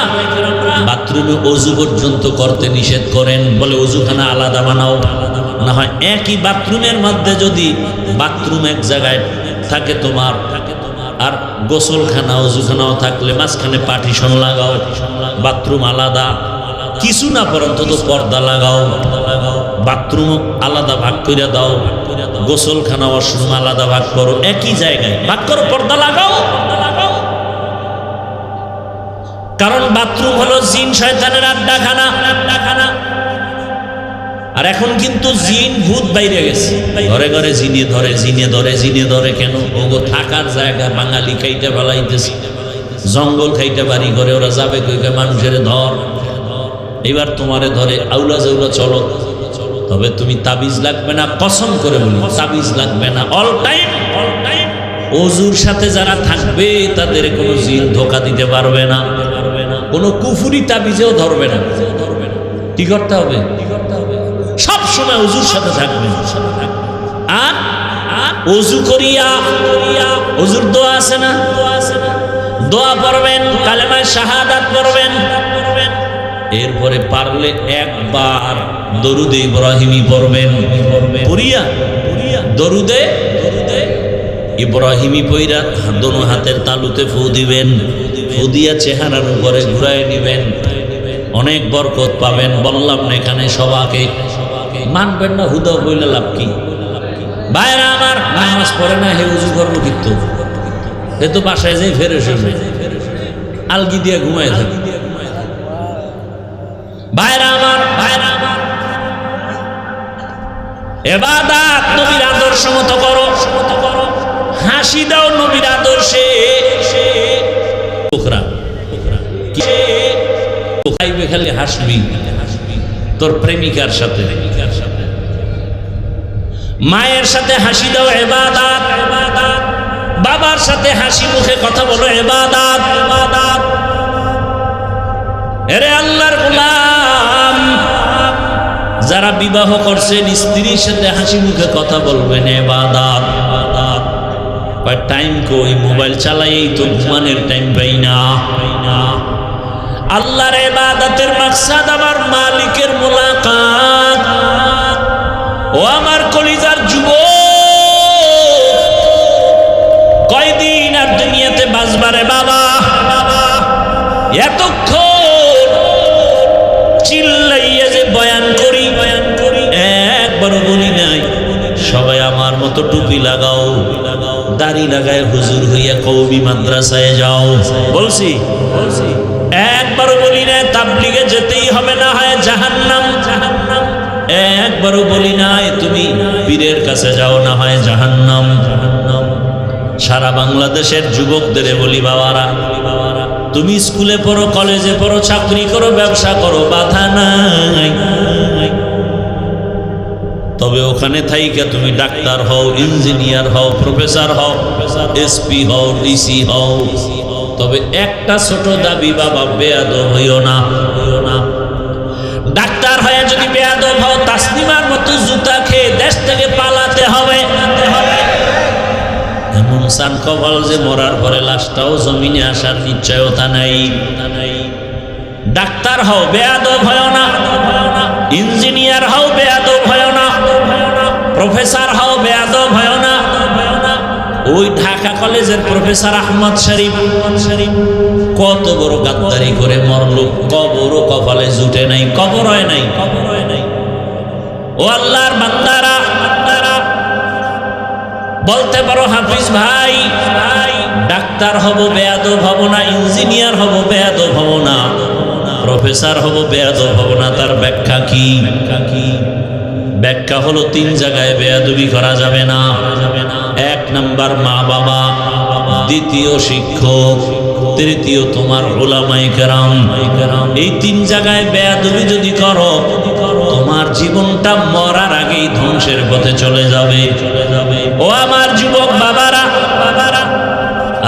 বাথরুমে ওযু পর্যন্ত করতে নিষেধ করেন। বলে ওযুখানা আলাদা বানাও, না হয় একই বাথরুমের মধ্যে যদি বাথরুম এক জায়গায় থাকে তোমার, আর গোসলখানা ওযুখানাও থাকলে মাঝখানে পার্টিশন লাগাও, বাথরুম আলাদা। কিছু না পর্যন্ত তো পর্দা লাগাও, বাথরুম আলাদা ভাগ করে দাও, গোসলখানা ওয়াশরুম আলাদা ভাগ করো, একই জায়গায় ভাগ করো, পর্দা লাগাও। কারণ বাথরুম হলো জিন শয়তানের আড্ডাখানা। আর এখন কিন্তু জিন ভূত বাইরে গেছে, ঘরে ঘরে জিনে ধরে, জিনে ধরে, জিনে ধরে। কেন? ওগো থাকার জায়গা বাঙালি খাইটা ফেলাইতেছে, জঙ্গল খাইটা বাড়ি করে ওরা যাবে কই? মানুষের ধর, এবার তোমারে ধরে, আউলা জাউলা চলো। তবে তুমি তাবিজ লাগবে না, কসম করে বলি তাবিজ লাগবে না। অল টাইম ওযুর সাথে যারা থাকবে তাদের কোনো জিন ধোঁকা দিতে পারবে না। কোনো কুফুরি তাবিজেও ধরবে না। কি করতে হবে? সব সময় হুজুর সাথে থাকবে। আর ওযু করিয়া হুজুর দোয়া আছে না, দোয়া পড়বেন, কালেমা শাহাদাত পড়বেন। এরপরে পারলে একবার দরুদে ইব্রাহিমী পড়বেন। পড়িয়া দরুদে ইব্রাহিমী পইরা দোনো হাতের তালুতে ফু দিবেন। ফু দিয়া চেহারার উপরে ঘুরায় নিবেন। অনেক বরকত পাবেন। বললাম না এখানে সবাকে মানবেন না, হুদা বইলে লাভ কি? ভাইরা আমার, নামাজ পড়ে না হে উজু করবো কিন্তু এ তো বাসায় যাই ফেরে শুনবে আলগি দিয়ে ঘুমায় থাকে। ভাইরা আমার, ইবাদত নবীর আদর্শ মতো করো। হাসি দাও নবীর আদর্শে। খালি হাসবি তোর প্রেমিকার সাথে, মায়ের সাথে হাসি দাও ইবাদত, বাবার সাথে হাসি মুখে কথা বলো ইবাদত। এরে আল্লাহর গোলাম, যারা বিবাহ করছেন স্ত্রীর সাথে হাসি মুখে কথা বলবেন ইবাদত। টাইম কই? মোবাইল চালাই তো ঘুমানোর টাইম পাই না। আল্লাহর ইবাদতের মাকসাদ আমার মালিকের মুলাকাত। ও আমার কলিজার যুবক, কয়দিন আর দুনিয়াতে বাঁচবারে বাবা? এতক্ষণ চিল্লাইয়া যে বয়ান করি একবারও বলি নাই সবাই আমার মতো টুপি লাগাও, দাড়ি লাগায় হুজুর হইয়া কওমি মাদ্রাসায় যাও। বলছি একবারও বলি না তাবলীগে যেতেই হবে, না হয় জাহান্নাম। একবারও বলি নাই তুমি পীরের কাছে যাও, না হয় জাহান্নাম। সারা বাংলাদেশের যুবকদের বলি বাবারা, তুমি স্কুলে পড়ো, কলেজে পড়ো, চাকরি করো, ব্যবসা করো, বাধা নাই। তবে ওখানে থাইকা তুমি ডাক্তার হও, ইঞ্জিনিয়ার হও, প্রফেসর হও, এসপি হও, ডিসি হও। তবে একটা ছোট দাবি বাবা, বেয়াদব হইও না। ডাক্তার হয়ে যদি বেয়াদব হও, তাসলিমার মতো জুতা খেয়ে দেশ থেকে পালাতে হবে। এমন সান কপাল যে মরার পরে লাশটাও জমিনে আসার নিশ্চয়তা নাই। ডাক্তার হও, বেয়াদব হও না। ইঞ্জিনিয়ার হও, বেয়াদব হও না। প্রফেসর হও, বেয়াদব হও না। ওই ঢাকা কলেজের প্রফেসর আহমদ শরীফ কত বড় গাদ্দারি করে মরল, কবরও কপালে জুটে নাই, কবর হয় নাই। ও আল্লাহর বান্দারা, বলতে পারো হাফিজ ভাই, ডাক্তার হব বেয়াদব হব না, ইঞ্জিনিয়ার হব বেয়াদব হব না, প্রফেসর হব বেয়াদব হব না। তার ব্যাখ্যা কি? ব্যাখ্যা হলো তিন জায়গায় বেয়াদবি করা যাবে না। এক নাম্বার মা বাবা, দ্বিতীয় শিক্ষক, তৃতীয় তোমার উলামায়ে কেরাম। এই তিন জায়গায় বেয়াদবি যদি করো, তোমার জীবনটা মরার আগেই ধ্বংসের পথে চলে যাবে। ও আমার যুবক বাবারা,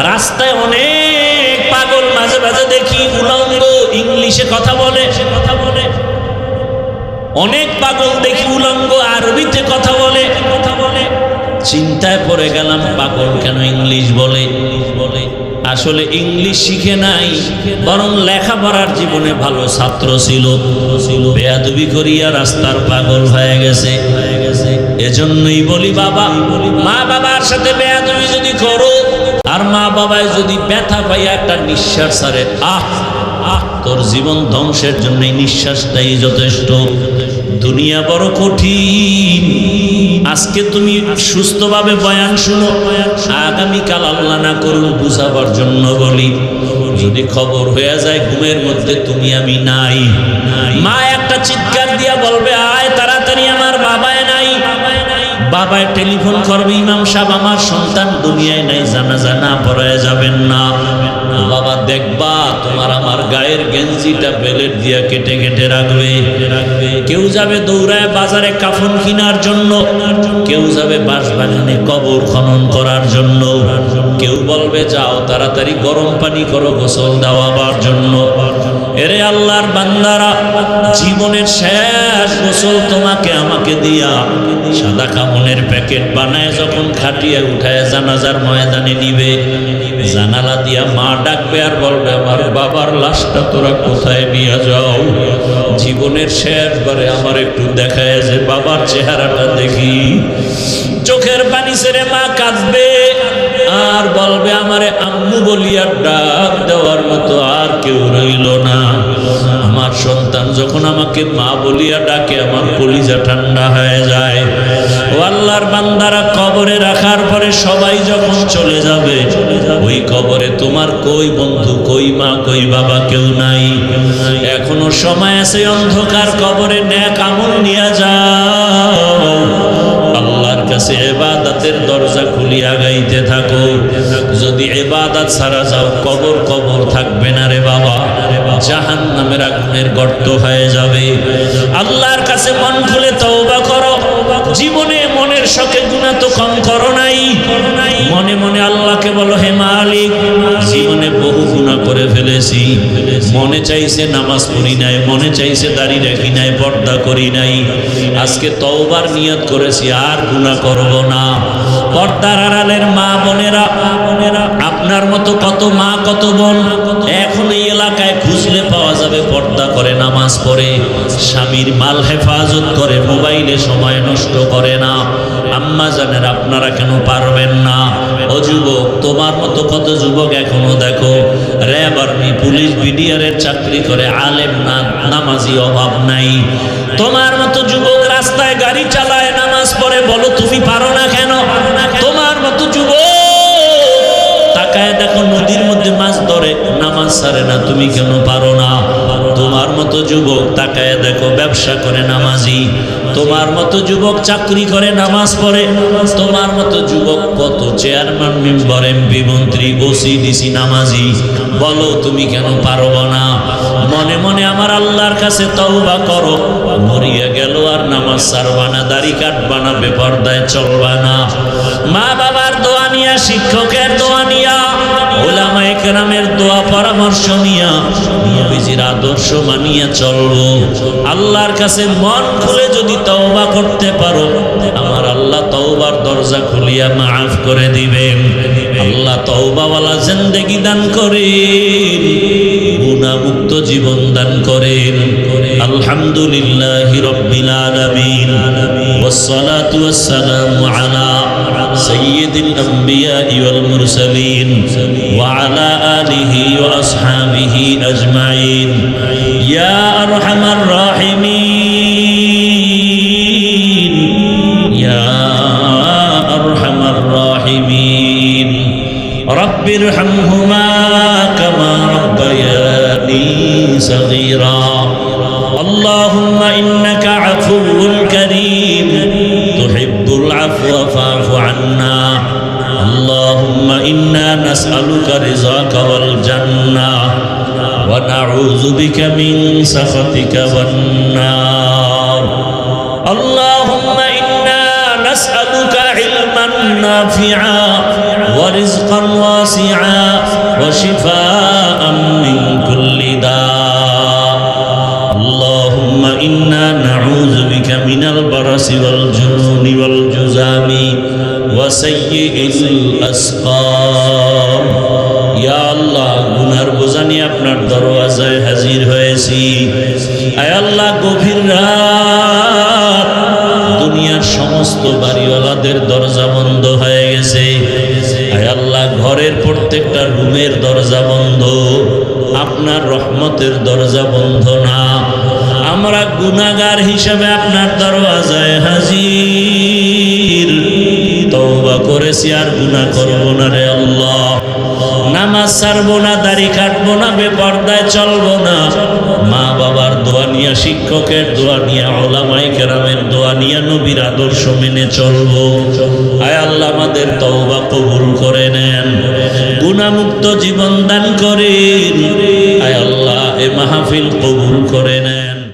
রাস্তায় অনেক পাগল মাঝে মাঝে দেখি, উলঙ্গ, ইংলিশে কথা বলে। অনেক পাগল দেখি উলঙ্গ, আরবিতে কথা বলে। চিন্তায় পড়ে গেলাম, পাগল কেন ইংলিশ বলে? আসলে ইংলিশ শিখে নাই, বরং লেখাপড়ার জীবনে ভালো ছাত্র ছিল, বেয়াদবি করিয়া রাস্তার পাগল হয়ে গেছে। এজন্যই বলি বাবা, মা বাবার সাথে বেয়াদবি যদি করো, আর মা বাবায় যদি ব্যথা পাইয়া একটা নিঃশ্বাস ছাড়ে, তোর জীবন ধ্বংসের জন্য এই নিঃশ্বাসটাই যথেষ্ট। দুনিয়া বড় কঠিন। আজকে তুমি সুস্থভাবে বয়ান শুনো, আগামীকাল আল্লাহ না করুন বুঝাবার জন্য বলি, যদি খবর হয়ে যায় ঘুমের মধ্যে তুমি আমি নাই, মা একটা চিৎকার দিয়া বলবে, আয় তাড়াতাড়ি, আমার বাবায় নাই। বাবায় টেলিফোন করবে, ইমাম সাহেব আমার সন্তান দুনিয়ায় নাই, জানাজা না পড়ায় যাবেন না। বাবা দেখবা তোমার আমার গায়ের গেঞ্জিটা বেলেট দিয়া কেটে কেটে রাখবে। কেউ যাবে দৌড়ায় বাজারে কাফন কেনার জন্য, কেউ যাবে বাঁশবাগানে কবর খনন করার জন্য, কেউ বলবে যাও তাড়াতাড়ি গরম পানি করো গোসল দেওয়াবার জন্য। এরে আল্লাহর বান্দারা, জীবনের শেষ গোসল তোমাকে আমাকে দিয়া সাদা কামনের প্যাকেট বানায় যখন খাটিয়ে উঠায় জানাজার ময়দানে নিবে, জানালা দিয়া মা ডাকবে আর বলবে আমার বাবার লাশটা তোরা কোথায় নিয়ে যাও? জীবনের শেষবারে আমার একটু দেখায় যে বাবার চেহারাটা দেখি। চোখের পানি ছেড়ে মা কাঁদবে আর বলবে আমারে আম্মু বলিয়া ডাক দেওয়ার মতো আর কেউ রইল না। আমার সন্তান যখন আমাকে মা বলিয়া ডাকে আমার কলিজা ঠান্ডা হয়ে যায়। ও আল্লাহর বান্দারা, কবরে রাখার পরে সবাই যখন চলে যাবে, ওই কবরে তোমার কই বন্ধু, কই মা, কই বাবা কেউ নাই। এখনো সময় আছে, অন্ধকার কবরে নেক আমল নিয়ে যাও। আল্লাহর কাছে ইবাদতের দরজা খুলিয়া গাইতে থাকো। যদি ইবাদত ছাড়া যাও, কবর কবর থাকবে না রে বাবা, জাহান্নামের আগুনের গর্ত হয়ে যাবে। আল্লাহর কাছে মন খুলে তওবা করো। জীবনে মনের শখে গুনাহ তো কম করো নাই। মনে মনে আল্লাহকে বলো, হে মালিক, জীবনে বহু গুনাহ করে ফেলেছি। মনে চাইছে নামাজ পড়ি নাই, মনে চাইছে দাড়ি রাখি নাই, পর্দা করি নাই। আজকে তওবার নিয়ত করেছি, আর গুনাহ করব না। পর্দার আড়ালের মা বোনেরা, আপনার মতো কত মা কত বোন এখন এই এলাকায় খুঁজলে পাওয়া যাবে, পর্দা করে, নামাজ পড়ে, স্বামীর মাল হেফাজত করে, মোবাইলে সময় নষ্ট করে না। আম্মা জানেন আপনারা কেন পারবেন না? ও যুবক, তোমার মতো কত যুবক এখনো দেখো র্যাব, আর্মি, পুলিশ, বিডিআরের চাকরি করে, আলেম না, নামাজি অভাব নাই। তোমার মতো যুবক রাস্তায় গাড়ি চালায়, নামাজ পড়ে, বলো তুমি পারো না কেন? তোমার মতো যুবক তাকায় দেখো নদীর মধ্যে মাছ ধরে, নামাজ ছাড়ে না, তুমি কেন পারো না? তোমার মতো যুবক তাকায় দেখো ব্যবসা করে, নামাজি। তোমার মতো যুবক চাকরি করে, নামাজ পড়ে। তোমার মতো যুবক কত চেয়ারম্যান, মেম্বার, এমপি, মন্ত্রী, ওসি, ডিসি, নামাজি। বলো তুমি কেন পারবো না? মনে মনে আমার আল্লাহর কাছে তওবা করো। মরিয়া গেল আর নামাজ ছাড়বা না, দাড়ি কাটবা না, বেপরদায় চলবা না। মা বাবার দোয়া নিয়া, শিক্ষকের দোয়া নিয়া, উলামায়ে কেরামের দোয়া পরামর্শ নিয়া, নবীজির আদর্শ মানিয়া চলবো। আল্লাহর কাছে মন খুলে যদি তওবা করতে পারো, আমার আল্লাহ তওবার দরজা খুলিয়া মাফ করে দিবেন। আল্লাহ তওবাওয়ালা জিন্দেগি দান করেন, গুনাহমুক্ত জীবন দান করেন। আলহামদুলিল্লাহি রাব্বিল আলামিন, ওয়াসসালাতু ওয়াসসালামু আলা সাইয়্যিদিল আমবিয়া'i ওয়াল মুরসালিন ওয়া আলা আলিহি ওয়া আসহাবিহি আজমাইন। ইয়া আরহামার রাহিমিন, ইয়া আরহামার রাহিমিন। রব্বিরহামহুমা কামা রাব্বায়ানি সগীরা। اللهم إنك عفو كريم تحب العفو فاعف عنا. اللهم إنا نسألك رضاك والجنة ونعوذ بك من سخطك والنار. اللهم إنا نسألك علما نافعا ورزقا واسعا وشفاء من كل داء. اللهم إنا نعوذ بك من البرص والجنون والجذام وسيء الأسقام. ইয়া আল্লাহ, গুনার বোঝা নিয়ে আপনার দরওয়াজায় হাজির হয়েছি। আয় আল্লাহ, গভীর রাত, দুনিয়ার সমস্ত বাড়িওয়ালাদের দরজা বন্ধ হয়ে গেছে। আয় আল্লাহ, ঘরের প্রত্যেকটা রুমের দরজা বন্ধ, আপনার রহমতের দরজা বন্ধ না। আমরা গুনাহগার হিসেবে আপনার দরওয়াজায় হাজির। তওবা করেছি, আর গুনাহ করব না রে আল্লাহ। নামাজ ছাড়বো না, দাড়ি কাটবো না, বেপরদায় চলবো না। মা বাবার দোয়া নিয়ে, শিক্ষকের দোয়া নিয়ে, উলামায়ে কেরামের দোয়া নিয়ে, নবীর আদর্শ মেনে চলবো। আয় আল্লাহ আমাদের তওবা কবুল করে নেন, গুনাহমুক্ত জীবন দান করেন। আয় আল্লাহ এ মাহফিল কবুল